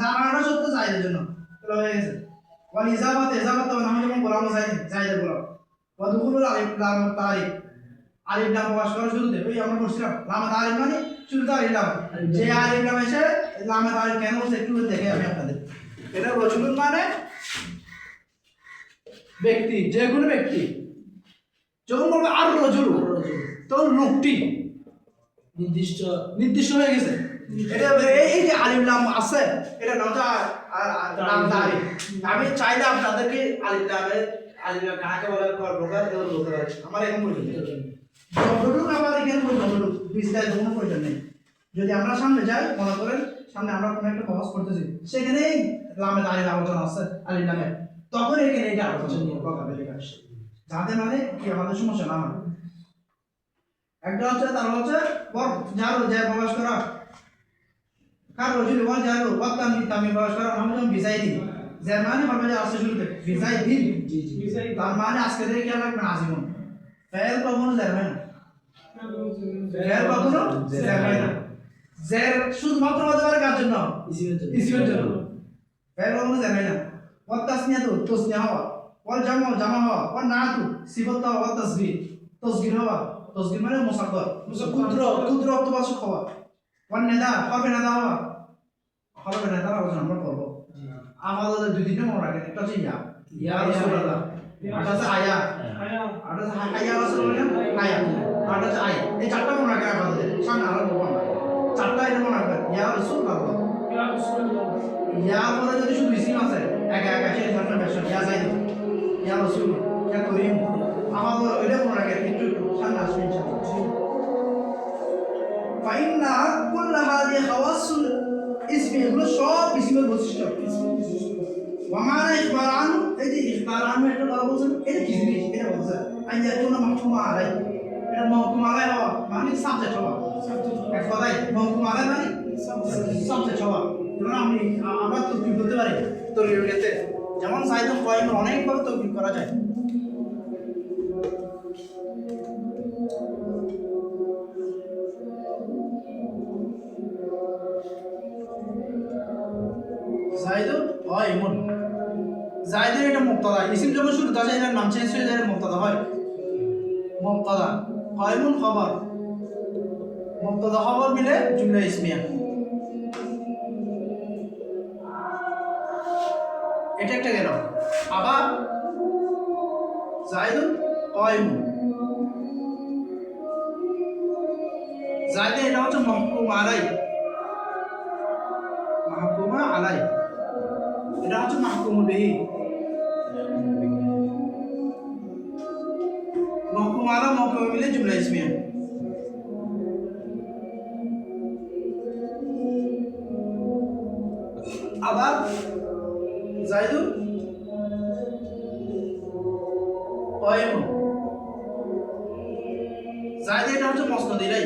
দাঁড়ানোটা সত্য জাইদের জন্য তাহলে হয়ে গেছে ওয়াল ইজাবাত নাম যেমন গোলাম জাইদের গোলাম ওয়া দুখুলুল আলিফ লাম তারিক আলিফ লাম প্রকাশ করা শুরুতে ওই আমরা বলছিলাম লাম তারিক মানে শুরুতে আলিফ লাম যে আলিফ লাম এসে লাম তারিক কেন বলছে একটু দেখে আমি আপনাদের এটা রসুলুন মানে ব্যক্তি যে কোনো ব্যক্তি যখন বলবে আর রজুল তখন লোকটি নির্দিষ্ট হয়ে গেছে এটা এই যে আলিফ লাম আছে এটা নাম দাঁড়ি আমি চাইলে আপনাদেরকে আলিফ লাম কাকে বলে লোকাল এবার বলতে পারি আমার এখন প্রয়োজন যতটুকু আমার এখানে যতটুকু বিস্তারিত কোনো প্রয়োজন নেই যদি আমরা সামনে যাই মনে করেন সামনে আমরা কোনো একটা বহস করতেছি সেখানে লামে দাঁড়িয়ে আলোচনা আছে আলিফ লামে তখন এখানে এটা আলোচনা নিয়ে প্রকাবে লেখা আসে যাতে মানে কি আমাদের সমস্যা না হয় একটা হচ্ছে তার হচ্ছে জারু যায় প্রকাশ করা কার রজুল ওয়াল জারু ওয়াত তামিম প্রকাশ করা নাম যেমন বিজাইদি যার মানে হবে যে আসছে শুরুতে বিজাইদিন তার মানে আজকে থেকে কি লাগবে আজীবন ফেল কখনো যাবে না ফেল কখনো যাবে না জের শুধুমাত্র হতে পারে কার জন্য ইসিমের জন্য ফেল কখনো যাবে না ওয়াত তাসনিয়াতু তাসনিয়া হওয়া ওয়াল জামা হওয়া ওয়াল নাআতু সিফাত হওয়া ওয়াত তাসগীর হওয়া তাসগীর মানে মুসাক্কার ক্ষুদ্র অর্থবাচক হওয়া ওয়ান নেদা হবে নেদা হওয়া হবে নেদা আলোচনা আমরা করব আমাদের দুই তিনটা মনে রাখেন একটা হচ্ছে ইয়া রাসূলুল্লাহ একটা হচ্ছে আয়া একটা হচ্ছে হায়া রাসূলুল্লাহ হায়া একটা হচ্ছে আয়া এই চারটা মনে রাখেন আমাদের সামনে আরো বলবো আমরা চারটা এটা মনে রাখবেন ইয়া রাসূলুল্লাহ ইয়া পরে যদি শুধু ইসিম আছে একা সেই ধরনের ভাষা ইয়া যাই ইয়া রাসূল ইয়া করিম আমাদের ওইটা মনে রাখেন একটু সামনে আসবে ইনশাআল্লাহ ফাইন্না কুল্লা হাদিহি খাওয়াসুল ইসমি এগুলো সব ইসমের বৈশিষ্ট্য ওয়ামানা ইখবার আনহু এই যে ইখবার আনহু একটা কথা বলছেন এটা কি জিনিস এটা বলছে আইয়া কোন মাহকুমা আলাই এটা মাহকুমা আলাই হওয়া মানে সাবজেক্ট হওয়া এক কথায় মাহকুমা আলাই মানে সাবজেক্ট হওয়া যেমন আমরা তৌকিফ করতে পারি তৌকিফের ক্ষেত্রে যেমন সাইদুল কয়েম অনেকভাবে তৌকিফ করা যায় জাইদুন কায়িমুন জাইদের এটা মুক্তাদা ইসিম যখন শুরু তাছে এর নাম চেঞ্জ হয়ে যায় মুক্তাদা হয় মুক্তাদা কায়িমুন খবর মুক্তাদা খবর মিলে জুমলা ইসমিয়া এটা একটা গেল আবার জাইদুন কায়িমুন জাইদে এটা হচ্ছে মাহকুমা আলাই মাহকুমা আলাই এটা হচ্ছে মাহকুমা বিহি মাহকুমা আলা মাহকুমা মিলে জুমলা ইসমিয়া আবার জাইদুন কায়িমুন জায়দ এটা হচ্ছে মসনদ ইলাই।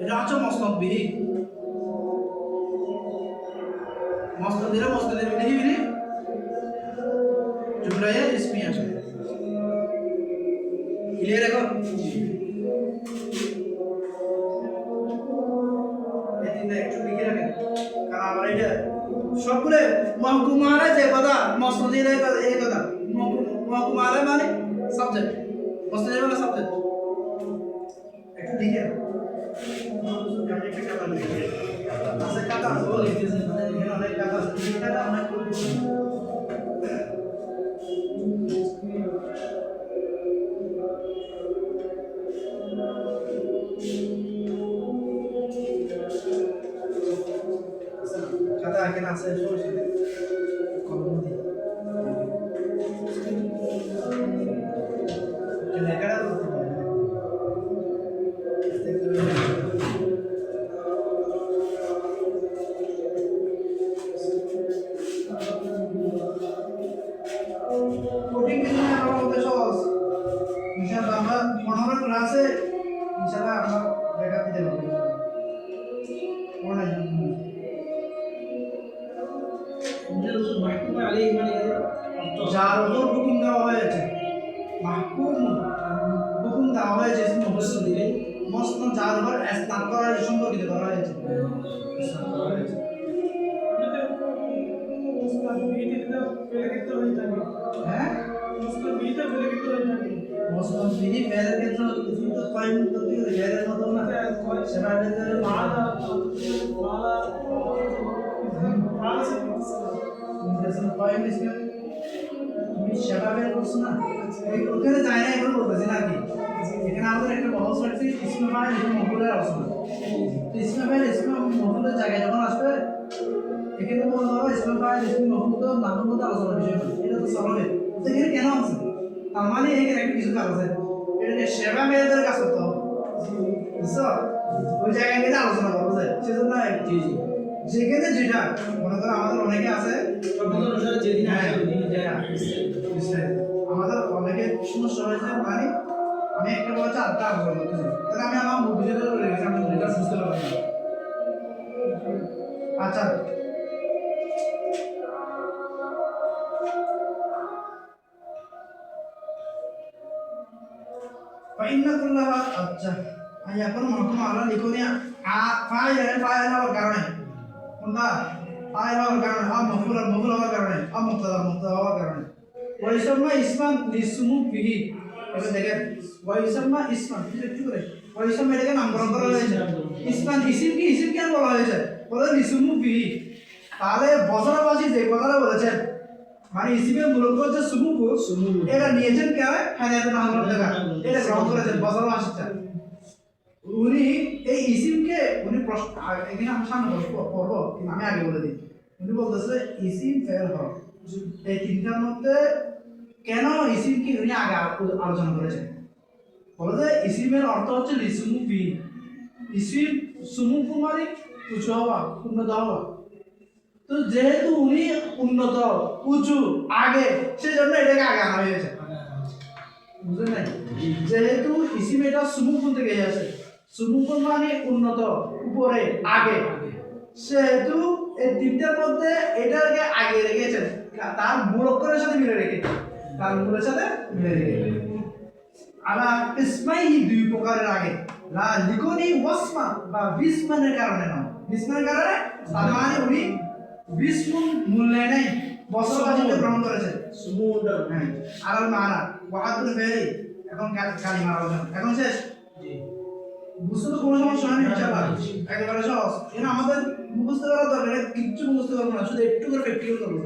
এটা হচ্ছে মসনদ বিহি। মসনদ ইলাই মসনদ বিহি বিহি জুমলায়ে ইসমিয়া। ক্লিয়ার এখন? এই তিনটা একটু লিখে রাখেন, কারণ আমার এটা সবগুলো মহকুমারা যে কথা মসনদ ইলাই এই কথা মহকুমারা মানে সাবজেক্ট, মসনদ ইলাই মানে সাবজেক্ট। একটু লিখে রাখেন। একটা কথা লিখে আছে, কথা বল লিখতেছেন, মানে এখানে অনেক কথা আছে, লিখাটা অনেক কথা এখানে আছে, কলম দিয়ে লেখাটা করতে হবে। কঠিন কিছু না, আমার মধ্যে সহজ। ইনশাআল্লাহ আমরা 15 ক্লাসে ইনশাআল্লাহ আমরা দেখা দিতে পারবো। মাহকুম আলাইহি মানে যার উপর হুকুম দেওয়া হয়েছে, মাহকুম হুকুম দেওয়া হয়েছে মসনদ ইলাই, মসনদ যার উপর ইসনাদ করা হয়েছে, সম্পর্কিত করা হয়েছে। হ্যাঁ মসনদ বিহি ফেলের ক্ষেত্রে তো কয়েক ফেলের মতো না, সেটা কয়েক তুমি সেটা বের করছো না, ওখানে যায় না, এগুলো বলতেছি নাকি। এখানে আমাদের একটা বহস রাখছি ইসমে ফাইল ইসমে মফউলের আলোচনা। তো ইসমে ফাইল ইসমে মফউলের জায়গায় যখন আসবে, এখানে বলা হবে ইসমে ফাইল ইসমে মফউল তো নামের মধ্যে আলোচনার বিষয় না, এটা তো স্বাভাবিক। তো এখানে কেন আছে? তার মানে এখানে একটা কিছু কাজ আছে, এটা সেবা মেয়েদের কাজ করতে হবে, বুঝছো? ওই জায়গায় গিয়ে আলোচনা করবো যায়, সেজন্য যেখানে যেটা মনে করো আমাদের অনেকে আছে আমাদের অনেকে সমস্যা হয়েছে, মানে আমি একটা বলেছি আরেকটা আলোচনা করতেছি, তাহলে আমি আমার ভবিষ্যতে রেখেছি, আমি এটা বুঝতে পারবো না। আচ্ছা ফাইন্না কুল্লাহা, আচ্ছা এখন মাহকুম আলা লিখুনি ফাইল হওয়ার কারণে, কোনটা ফাইল হওয়ার কারণে, মফউল হওয়ার কারণে, মুবতাদা হওয়ার কারণে, ওয়াইসাম্মা ইসমান লিসমু বিহি। এবার দেখেন ওয়াইসাম্মা ইসমান একটু করে ওয়াইসাম্মা এটাকে নামকরণ করা হয়েছে ইসমান, ইসিম কি ইসিম কেন বলা হয়েছে? বলে লিসমু বিহি। তাহলে বসরাবাসী যে কথাটা বলেছেন, মানে ইসিমের মূলত হচ্ছে সুমুকু, এটা নিয়েছেন কে? হায়াতুন আহমদ দেখা, এটা গ্রহণ করেছেন বসরাবাসীটা। উনি এই ইসিমকে উনি প্রশ্ন এখানে আমার সামনে পড়বো, কিন্তু আমি আগে বলে দিই। উনি বলতেছে ইসিম ফেল হরফ, এই তিনটার মধ্যে কেন ইসিম কি উনি আগে আলোচনা করেছেন। বলে যে ইসিমের অর্থ হচ্ছে লিসুমু ফি, ইসিম সুমুকু মানে উঁচু হওয়া, উন্নত হওয়া। তো যেহেতু উনি উন্নত উঁচু আগে, সেজন্য এটাকে আগে আনা হয়েছে, বুঝলেন না? যেহেতু ইসিম এটা সুমুকু থেকে আছে, সুমুকু মানে উন্নত, উপরে, আগে, সেহেতু এই তিনটার মধ্যে এটাকে আগে রেখেছেন, তার মূল অক্ষরের সাথে মিলে রেখেছেন, তার মূলের সাথে মিলে রেখেছেন। আলা ইসমাইহি দুই প্রকারের আগে, লা লিকুনি ওয়াসমা বা বিসমানের কারণে নয়, বিসমানের কারণে তার মানে উনি বিসমুন মূল্যে নেই, বসবাসীতে গ্রহণ করেছেন সুমুনটা। হ্যাঁ আলাল মানা ওয়াহাদুল ফেরি। এখন কালিমার আলোচনা এখন শেষ। বুঝতে তো কোনো সমস্যা হয়নি, ইনশাআল্লাহ একেবারে সহজ। এখানে আমাদের মুখস্থ করা দরকার, কিচ্ছু মুখস্থ করবো না, শুধু একটু করে প্র্যাকটিক্যাল করবো।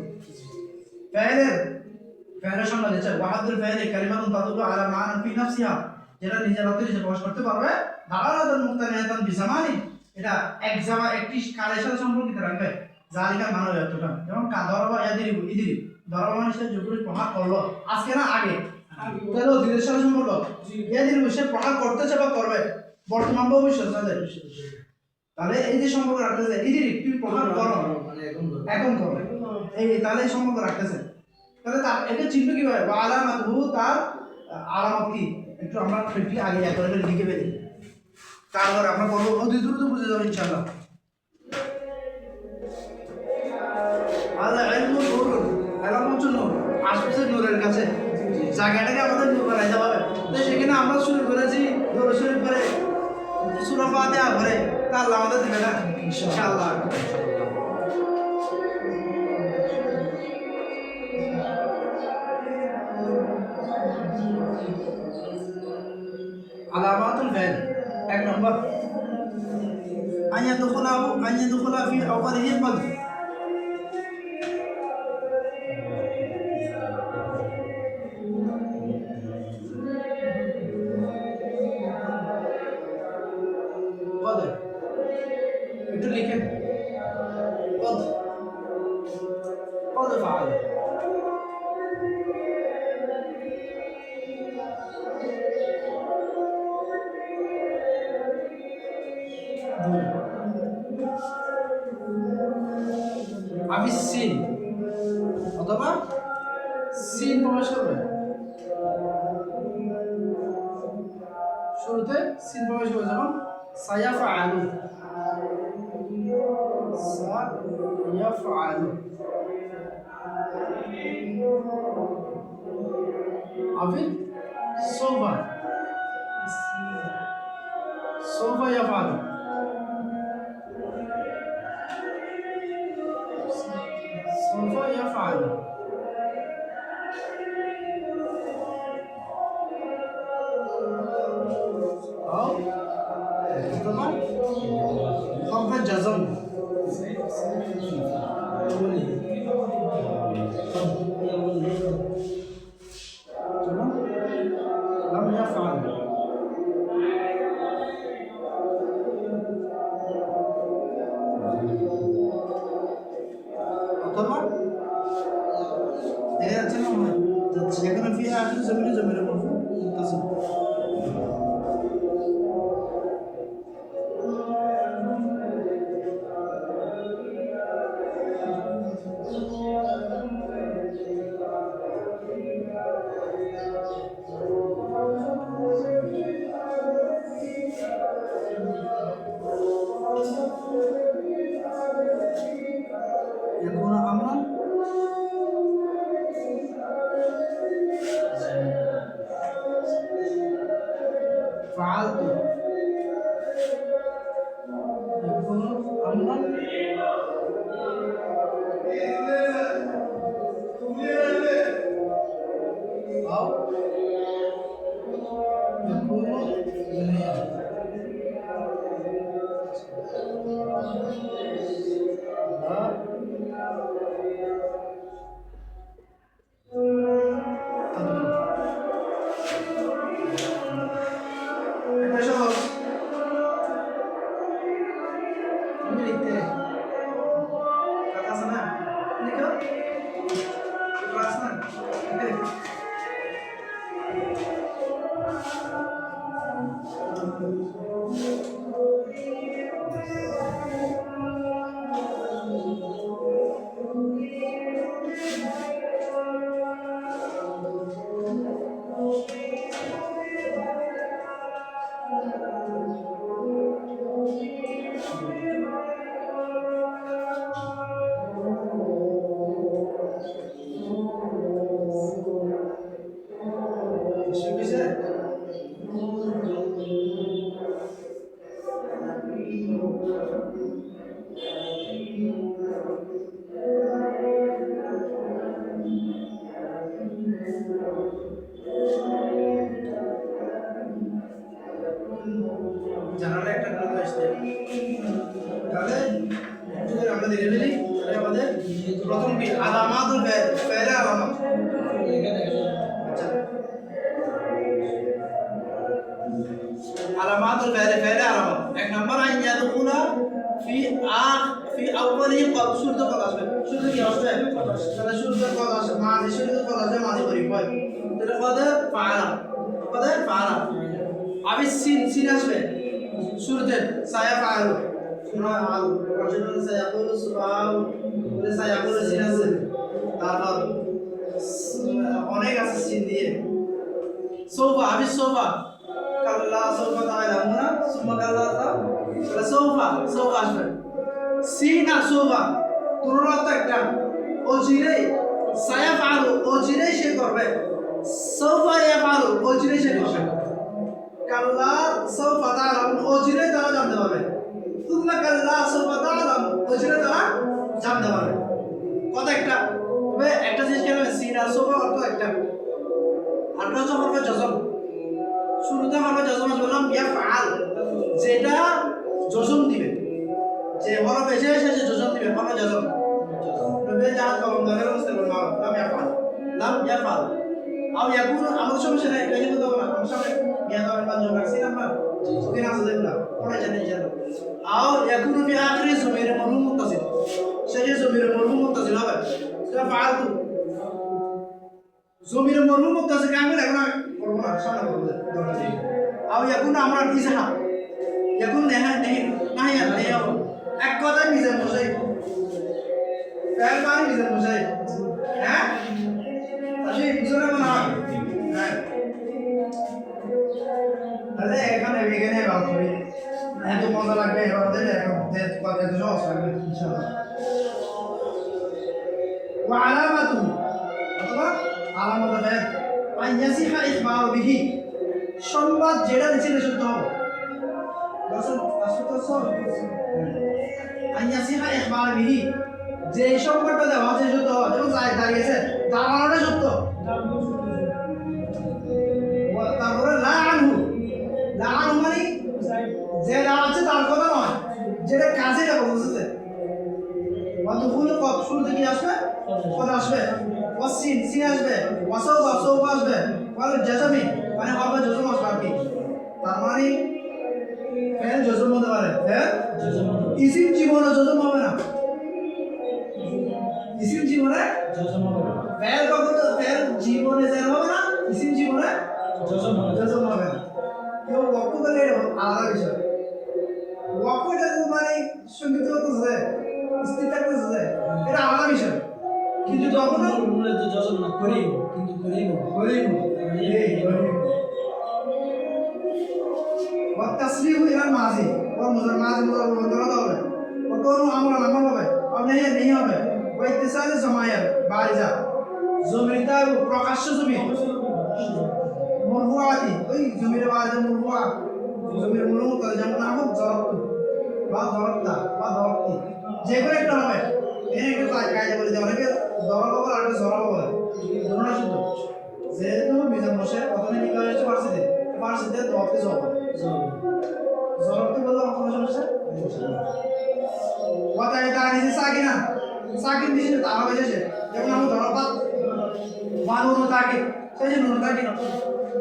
ফেলের সংজ্ঞা দিচ্ছে ওয়াহাদুল ফেরি কালিমাতুন তাদুল্লু আলা মানা ফি নাফসিহা, যেটা নিজের অর্থে নিজে প্রকাশ করতে পারবে। দালালাতুন মুক্তানিয়াতান বিজামানি, এটা এক জামা একটি কালের সাথে সম্পর্কিত রাখবে। জালিকা মানে অর্থটা, যেমন কাদরবা ইয়াদিরিবু ইদিরি, দরবা মানে সে যুগের প্রহার করলো, আজকে না আগে, তাহলে অতীতের সাথে সম্পর্ক। ইয়াদিরিবু সে প্রহার করতেছে বা করবে, বর্তমান ভবিষ্যৎ তাদের। তাহলে এই যে সম্পর্ক রাখতেছে ইদিরি, তুমি প্রহার করো, এখন করো, এই তাহলে এই সম্পর্ক রাখতেছে। তাহলে তার এটা চিনবে কিভাবে বা আলামাতহু তার আলামত কি একটু আমরা একটু আগে একবার লিখে ফেলি তারপর আমরা পড়বো অতি দ্রুত বুঝে যাবো ইনশাআল্লাহ আল ইলমু নূরুন এলাম হচ্ছে নূর আশপাশে নূরের কাছে জায়গাটাকে আমাদের নূর বানাইতে হবে তো সেখানে আমরা শুরু করেছি দরুদ শরীফ করে সূরা ফাতিহা করে তা আল্লাহ আমাদের দিবে না ইনশাআল্লাহ আলামাতুল ফাইল এক নম্বর আন ইয়াদখুলা ফি আওয়ালিহি কলব কদর একটু লিখেন কদর কদর ফাআল আমি সিন অথবা সিন প্রবেশ করবে শুরুতে সিন প্রবেশ করবে যেমন সায়াফআলু সায়াফআলু আবি সোফা সোফা ইয়াফআলু سوف يفعل أو طبعا حرف الجزم لم يفعل অথবা দেখা যাচ্ছে না যাচ্ছে এখানে ফি আখির জমিরে মরফু মুত্তাসিল يكون أمرا فعلت يكون أمرا أو يكون نهيا জানালে একটা গ্রুপ আসছে তাহলে যদি আমরা দেখে ফেলি তাহলে আমাদের প্রথম কি আলামাতুল ফাইল ফাইল আলামাত আচ্ছা আলামাতুল ফাইল ফাইল আলামাত এক নাম্বার আন ইয়াদখুলা ফি আউয়ালিহি কদ শুরুতে কদ আসবে শুরুতে কি আসবে তাহলে শুরুতে কদ আসবে মাঝি শুরুতে কদ আসবে মাঝি করি হয় তাহলে কদ ফাআলা আবি সিন আসবে শুরুতে সায়াফআলু সুবহানাল্লাহ রাজুলুন সায়াকুলু সুবহানাল্লাহ বলে সায়াকুলু সিন আছে তারপর অনেক আছে সিন দিয়ে সৌফা আমি সৌফা কাল্লা সৌফা তাআলামুনা সুম্মা কাল্লা সৌফা সৌফা আসবে সিন আর সৌফা দুটোর অর্থ একটা অচিরেই সায়াফআলু অচিরেই সে করবে সৌফা ইয়াফআলু অচিরেই সে করবে কাল্লা সৌফা তাআলামুন অচিরেই তারা জানতে পারবে সুম্মা কাল্লা সৌফা তাআলামুন অচিরেই তারা জানতে পারবে কথা একটা তবে একটা জিনিস কেন সিন আর সৌফা অর্থ একটা আরটা হচ্ছে হরফে জজম শুরুতে হরফে জজম বললাম ইয়াফআল যেটা জজম দিবে যে হরফ এসে শেষে জজম দিবে হরফে জজম তবে যা কলম ধরে বুঝতে পারবো লাম ইয়াফআল আও ইয়াকুন আমাদের সমস্যা নাই এটা কিন্তু তখন আমার সামনে জ্ঞান আর পাঁচ জন রাখছি আমরা ওকে না আসলে না পড়া জানে জানো আও ইয়াকুন ফি আখিরি জমির মরহুম মুত্তাসিল শেষে জমির মরহুম মুত্তাসিল হবে এটা ফাআলতু জমির মরহুম মুত্তাসিল কামে এখন করব না সামনে করব দরকার নেই আও ইয়াকুন আমরা ইসহা ইয়াকুন নাহিয়া এক কথায় মিজান বসাই ফেল মানে মিজান বসাই হ্যাঁ আসলে বুঝলে না হ্যাঁ তাহলে এখানে ভালো করি এত মজা লাগবে এবার দিলে এখন কত সহজ লাগবে ইনশাআল্লাহ ওয়া আলামাতু অথবা আলামত হবে আইয়াসিহা ইখবারু বিহি সংবাদ যেটা দিচ্ছে শুদ্ধ হবে দর্শন আইয়াসিহা ইখবারু বিহি যে সংবাদটা দেওয়া আছে শুদ্ধ হবে যেমন দাঁড়িয়েছে দাঁড়ানোটা সত্য তারপরে লা আনহু মানে যে দাঁড়াচ্ছে তার কথা নয় যেটা কাজেটা বলতেছে ওয়াদুখুল কব শুরুতে কি আসবে কদ আসবে ওয়াসিন সিন আসবে ওয়াসাউফা আসবে ওয়াল জাজমি মানে হবে জজম আসবে আর কি তার মানে ফেল জজম হতে পারে ফেল ইসিম জীবনে জজম হবে না ইসিম জীবনে জজম হবে না ফেল কখন ফেল জীবনে জের হবে না ইসিম জীবনে জজম হবে না কেউ ওয়াক্ফ করলে আলাদা বিষয় ওয়াক্ফটা মানে সঙ্গীত করতেছে স্থির থাকতেছে এটা আলাদা বিষয় কিন্তু যখন মূলে তো জজম না করেই কিন্তু করেই والتصريح الى الماضي والماضي مضارع হবে وكون امر হবে আর নেই হবে واتصال الضمائر بارزه জমিরটা প্রকাশ্য জমি মরফুআতি ওই জমির বাজে মরফুআ জমির মরফু কাজ যেমন নাম জরবতু বা জরবতা বা জরবতি যে করে একটা হবে এর একটা কায়দা বলে দেওয়া অনেকে দরব বলে আর জরব বলে দুটোটা শুদ্ধ যেহেতু মিজান বসে প্রথমে কি করা হয়েছে ফার্সিতে দরবতে জরবতি বললে কোনো সমস্যা ওয়াতাই তারিজি সাকিন দিছে তা হবে শেষে যেমন আমরা দরবাত মানুন তাকিন সেই নুন তাকিন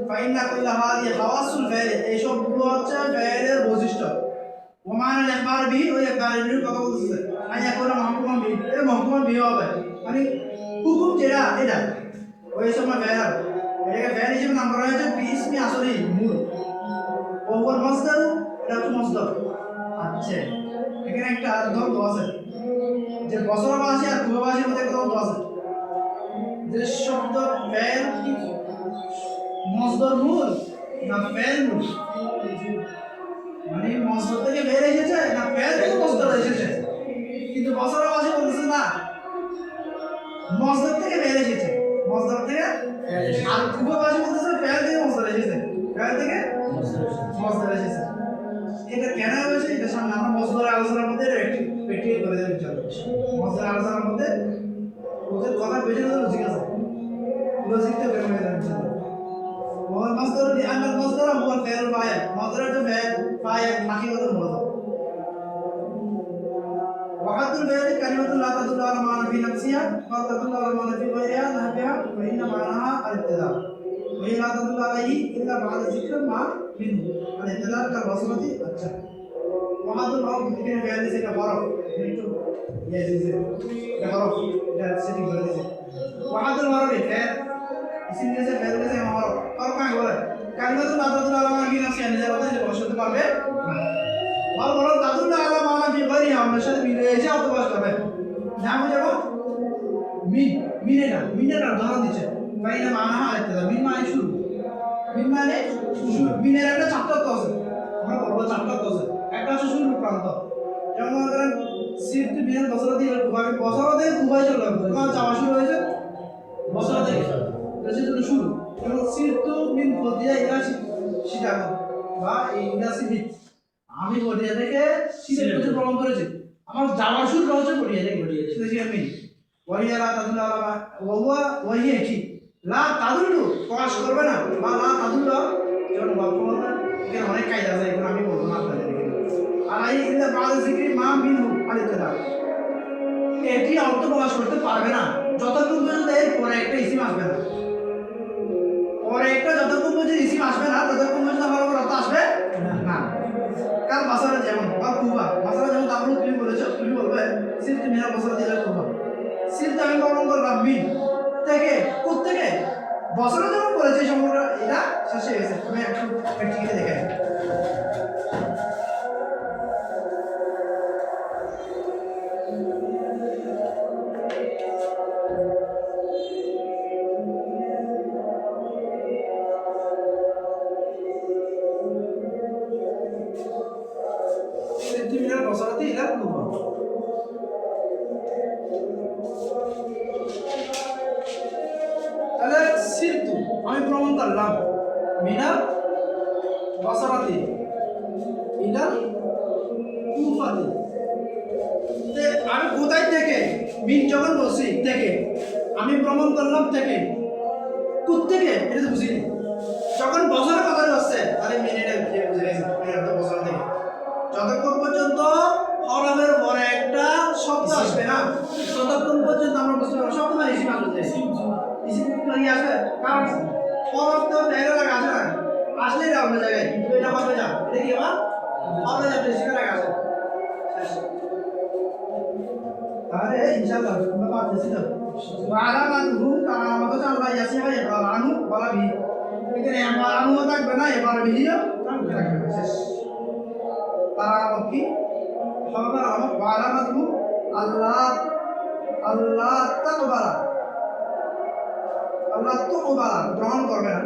ফাইন্না কুল্লা হাদি খাওয়াসুল ফাইল এই সবগুলো হচ্ছে ফাইলের বৈশিষ্ট্য ওমান আল ইখবার বি ওই ইখবারের কথা বলতেছে আইয়া কোন মাহকুমা বি এর মাহকুমা বি হবে মানে হুকুম যেটা এটা ওই সময় ফাইল এটাকে ফাইল হিসেবে নাম করা হয়েছে বিসমি আসলি মূল ওহর মসদার এটা হচ্ছে মসদার আচ্ছা এখানে একটা দ্বন্দ্ব আছে যে বসরাবাসী আর কুবাবাসীর মধ্যে একটা দ্বন্দ্ব আছে যে শব্দ ফাইল কি মসদার মূল না ফাইল মূল মানে মসদার থেকে বের এসেছে না ফাইল থেকে মসদার এসেছে কিন্তু বসরাবাসী বলতেছে না মসদার থেকে বের এসেছে মসদার থেকে আর কুবাবাসী বলতেছে ফাইল থেকে মসদার এসেছে ফাইল থেকে মসদার এসেছে এটা কেন হয়েছে এটা সামনে আমরা মসদার আলোচনার মধ্যে প্র্যাকটিক্যাল করে দেব ইনশাআল্লাহ মসদার আলোচনার মধ্যে ওদের কথা বেশি লজিক আছে লজিকটা বের হয়ে যাবে ইনশাআল্লাহ والمصدر لأن المصدر هو الفعل الفاعل مصدر فاعل حقيقة الموضوع وحد الفعل كلمة لا تدل على معنى في نفسها بل تدل على معنى في غيرها نحوها فإن معناها الابتداء وهي لا تدل عليه إلا بعد ذكر ما منه الابتداء كالبصرة अच्छा وحد الحرف كان فعل से كفرق into yes is it كفرق that sitting for this وحد الحرف فعل इसलिए से पहले से हमारा और क्या बोले কালিমাতুল তাদুল আলা মানা ফি নাফসি নিজের কথা যে বসাতে পারবে আর বলো তাদুল আলা মানা ফি গায়রি আমাদের সাথে মিলে এসে অত বসাতে হবে না বুঝাবো মিন মিনের উদাহরণ দিচ্ছে বাইনা মানা আরেকটা মিন মানে শুরু মিন মানে শুরু মিনের একটা চারটা অর্থ আছে আমরা বলবো চারটা অর্থ আছে একটা হচ্ছে শুরু প্রান্ত যেমন মনে করেন সিফট মিনের বছর দিয়ে কুবাই বছর দিয়ে কুবাই চলে তোমার যাওয়া শুরু হয়েছে বছর থেকে সেটা শুরু এবং সিফট মিন ফদিয়া ইলা শিকার বা ইলা সিফট আমি ফদিয়া থেকে সিলেট পর্যন্ত ভ্রমণ করেছি আমার যাওয়ার শুরু হচ্ছে ফদিয়া থেকে সেটা শিকার মিন ওয়াহিয়া লা তাদুল আলা ওয়া ওয়াহিয়া কি লা তাদুল প্রকাশ করবে না বা লা তাদুল যেমন গল্প বলতে এখানে অনেক কায়দা আছে এখন আমি বলবো না আপনাদের আর এই ইল্লা বাদ যিকরি মা মিনহু আলিতলা এটি অর্থ প্রকাশ করতে পারবে না যতক্ষণ পর্যন্ত এর পরে একটা ইসিম আসবে না পরে একটা যতক্ষণ পর্যন্ত ইসিম আসবে না ততক্ষণ পর্যন্ত আমার অর্থ আসবে না কারণ বাসারা যেমন বা কুবা বাসারা যেমন তারপরে তুমি বলেছো তুমি বলবে সিফ তুমি না বাসারা দিলে কুবা সিফ আমি বর্ণন করলাম মিন থেকে কোথ থেকে বছরে যখন বলেছে সম্পর্ক এটা শেষ হয়ে গেছে তুমি একটু প্র্যাকটিক্যালি দেখে বছরতে ইলা কুবা তাহলে সিরতু আমি ভ্রমণ করলাম মিনাল বসরাতি ইলা কুফাতি আমি কোথায় থেকে মিন যখন বলছি থেকে আমি ভ্রমণ করলাম থেকে কোথ থেকে এটা তো বুঝিনি যখন বছরের কথা হচ্ছে তাহলে মিন এটা বুঝে গেছি বছর থেকে যতক্ষণ পর্যন্ত হরফের পরে একটা শব্দ আসবে না ততক্ষণ পর্যন্ত আমরা বুঝতে পারবো শব্দ মানে ইসিম আসবে ইসিম কি আসবে কারণ হরফ তো ফেলে লাগা আসে না আসলেই না অন্য জায়গায় এটা হবে না এটা কি আবার হবে না ইসিমের লাগা আসে তাহলে ইনশাআল্লাহ আমরা পাচ্ছি তো আলামাতুহু আলামাতু আল্লাহ ইয়াসিহা ইয়ারানু ওয়ালা বি এখানে আমারানু থাকবে না এবার বিহিও থাকবে শেষ তারা কি হবে আলামাতু আল্লাহ আল্লাহ তাকবারা আল্লাহ তাকবারা গ্রহণ করবে না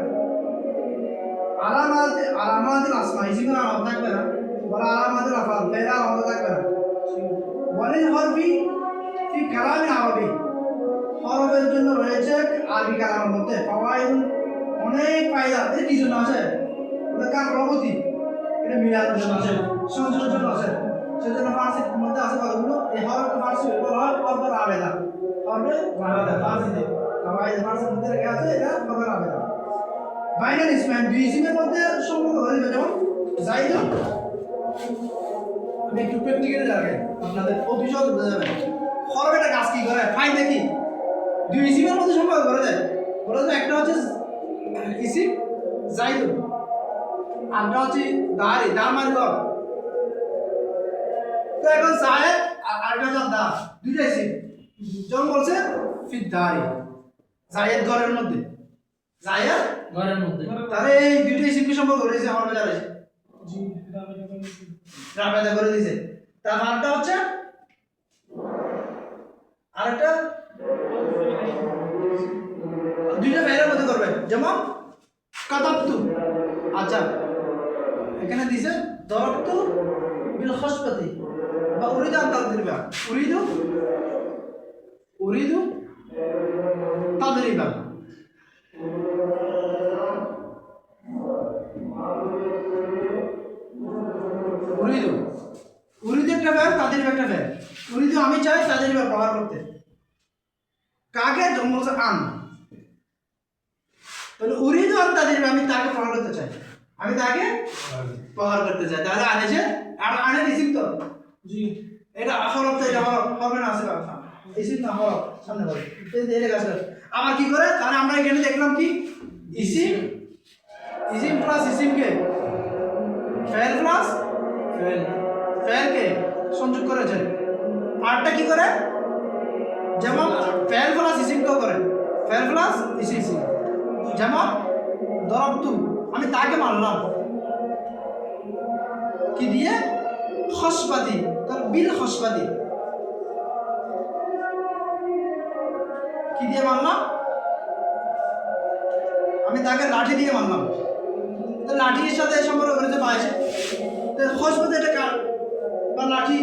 আলামাতুল আসমা ইসিমের আলামত থাকবে না বলা আলামাতুল আফআল ফেরা আলামত থাকবে না ওয়ালিল হরফি ফি কালামিন আরবি হরফের জন্য রয়েছে আরবি কালামের মধ্যে ফাওয়াইদ অনেক ফায়দা এর কি জন্য আছে ওটা কার প্রগতি এটা মিলানোর জন্য আছে সংযোগের জন্য আছে সেজন্য ফার্সির মধ্যে আছে কতগুলো এই হরফ ফার্সি বলা হয় হরফের আবেদা হরফের আবেদা ফার্সিতে ফাওয়াইদ ফার্সির মধ্যে লেখা আছে এটা হরফের আবেদা বাইনাল ইসমান দুই ইসমের মধ্যে সম্পর্ক হয়ে যাবে যেমন জাইদুন আমি একটু প্র্যাকটিক্যালি যাবে আপনাদের অতি সহজ বুঝে যাবে হরফ একটা কাজ কি করে ফাইন দেখি দুই ইসিমের মধ্যে সম্পর্ক করে যায় বলা যায় একটা হচ্ছে ইসিম জাইদুন আরটা হচ্ছে দাঁড়ি দাম আর গর তো এখন জায়েদ আর আরটা হচ্ছে দা দুইটা ইসিম যেমন বলছে ফির দাঁড়ি জায়েদ ঘরের মধ্যে জায়েদ ঘরের মধ্যে তাহলে এই দুইটা ইসিমকে সম্পর্ক করেছে আমার বাজারে জি রাবেদা করে দিয়েছে তার আরটা হচ্ছে আরেকটা দুইটা ফেলের মধ্যে করবে যেমন কাতাবতু আচ্ছা এখানে দিছে দরবতু বিল খসপাতি বা উরিদু আন তাদরিবা উরিদু তাদরিবা উরিদু একটা ফেল তাদরিবা একটা ফেল উরিদু আমি চাই তাদরিবা ব্যবহার করতে কাকে জন্ম আন তাহলে উরিদু আর তাদরিবা আমি তাকে ব্যবহার করতে চাই আমি তাকে ব্যবহার করতে চাই তাহলে আনেছে আর আনে ইসিম তো জি এটা হরফ তো এটা হরফ হবে না আছে কথা ইসিম না হরফ সামনে বলে এই লেখা আছে আবার কি করে তাহলে আমরা এখানে দেখলাম কি ইসিম ইসিম প্লাস ইসিম কে ফেল প্লাস ফেল কে সংযোগ করেছে আরটা কি করে যেমন ফেল প্লাস ইসিম কেও করে ফেল প্লাস ইসিম যেমন দরবতু আমি তাকে মারলাম কি দিয়ে খসপাতি তার বিল খসপাতি কি দিয়ে মারলাম? আমি তাকে লাঠি দিয়ে মারলাম। তো লাঠির সাথে সম্পর্ক করেছে পায়েছে। তো খসবতে এটা কার বা লাঠি,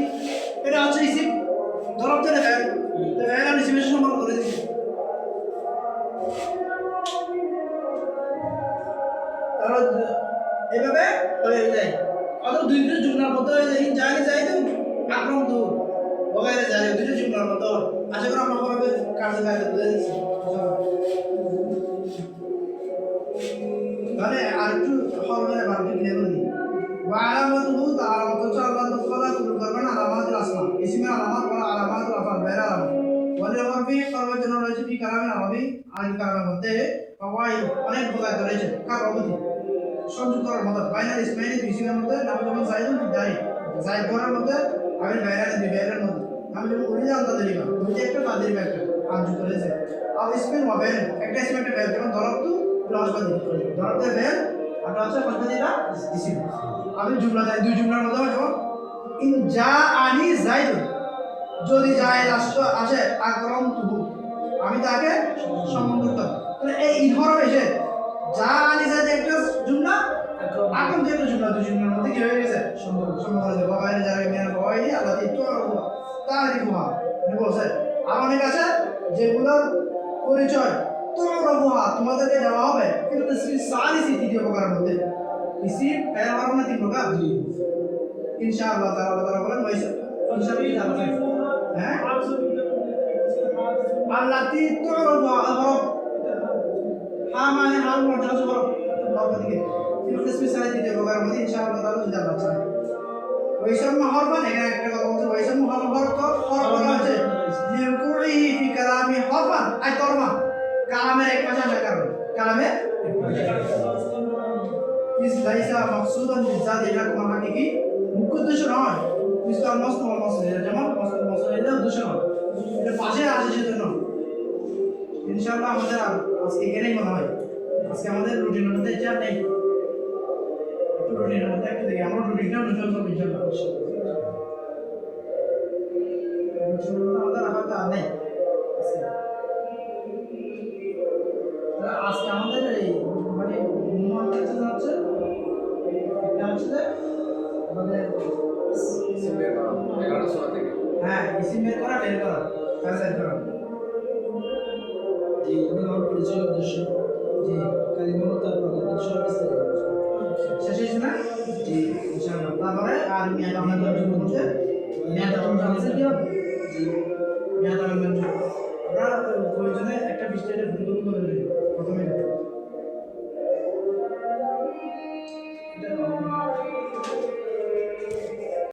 এটা হচ্ছে ইসিম, ধরব তো ফ্যান, তো ফ্যান আর ইসিমের সম্পর্ক করে দিচ্ছে। তারপর এভাবে হয়ে যায়। অত দুই দুটো জুমলার মতো হয়ে যায়, জানি যাই তো আক্রম তো ওখানে যায় দুটো জুমলার মতো। আশা করি আমরা হবে কার্যকারিতা বুঝে দিচ্ছি। মানে আর একটু হবে বাকি ক্লিয়ার করে দিই। وعلامته تعالى الله تقول كل كربنا علامات الأسماء اسم علامات ولا علامات الأفعال غير علامات وللغرب قرب جنراليزي في كلام العربي عن كلام মধ্যে فوائد অনেক প্রকার রয়েছে কার অবধি সংযোগ করার মতো ফাইনাল ইসমাইলি দুই সিমের মধ্যে নাম যেমন জাইদুন বিদারি জাইদ করার মধ্যে আমি বাইরে দুই বাইরের মধ্যে নাম যেমন উনি জানতা দেরিবা দুই একটা তাদের একটা আজ করেছে আর ইসমের মোবাইল একটা ইসমের একটা বেল যেমন ধরতু লসবাদি ধরতে বেল আর হচ্ছে ফসবাদিটা ইসিম আমি জুমলা দেয় দুই জুমলার মধ্যে যেমন ইন যা আনি জাইদুন যদি যায় লাস্ট আসে আকরম তুহু আমি তাকে সম্মান করতাম। তাহলে এই ইনহরম এসে যা আনি জাইদ একটা জুমলা আকরম যে একটা জুমলা দুই জুমলার মধ্যে কি হয়ে গেছে সম্মান করা যায় বাবাইরে যারা মেয়ের বাবাই আল্লাহ তো তারই বুহা মানে বলছে আর অনেক আছে যেগুলোর পরিচয় তোমরা বুহা তোমাদেরকে দেওয়া হবে কিন্তু সারি তৃতীয় প্রকারের মধ্যে इसी पैरवार में तीन होगा जी इंशाअल्लाह ताला बोले वैसे इंशाअल्लाह हैं अल्लाती तुरबा हरफ हां माने हाल मर्जा से हरफ बाबा दिखे फिर किसमें सारे दीजिए वगैरह में इंशाअल्लाह ताला इंशाअल्लाह अच्छा वैसे में हरफ है একটা কথা বলতে वैसे में हरफ তো হরফ বলা আছে লিকুই ফি কালামি হরফান আই তরমা কালামের এক পাশে আছে কালামে इस लाइसा मकसूदन बिजाद এটা কোন হাকিকি মুখ্য উদ্দেশ্য নয় ইসলাম মসনদ মসনদ যেমন মসনদ মসনদ এটা উদ্দেশ্য নয় এটা পাশে আসে সেজন্য ইনশাআল্লাহ আমাদের আজকে এখানেই মনে হয় আজকে আমাদের রুটিনের মধ্যে এটা নেই একটু রুটিনের মধ্যে একটু দেখি আমরা রুটিনটা অনুসরণ করব ইনশাআল্লাহ আমাদের হয়তো আর নেই আজকে আমাদের এই মানে মূল কাছে যাচ্ছে এটা হচ্ছে আমাদের ইসিমের 11 সূরা থেকে হ্যাঁ ইসিমের করা বের করা কাজের করা জি আমার পরিচয় উদ্দেশ্য জি কালিমা তার প্রকাশ বিস্তারিত শেষ হয়েছে না জি ইনশাআল্লাহ তারপরে আর মিয়াদ আমরা জন্য মধ্যে মিয়াদ আমরা জানতে কি হবে জি মিয়াদ আমরা প্রয়োজনে একটা বিস্তারিত ভিডিও করে প্রথমে এটা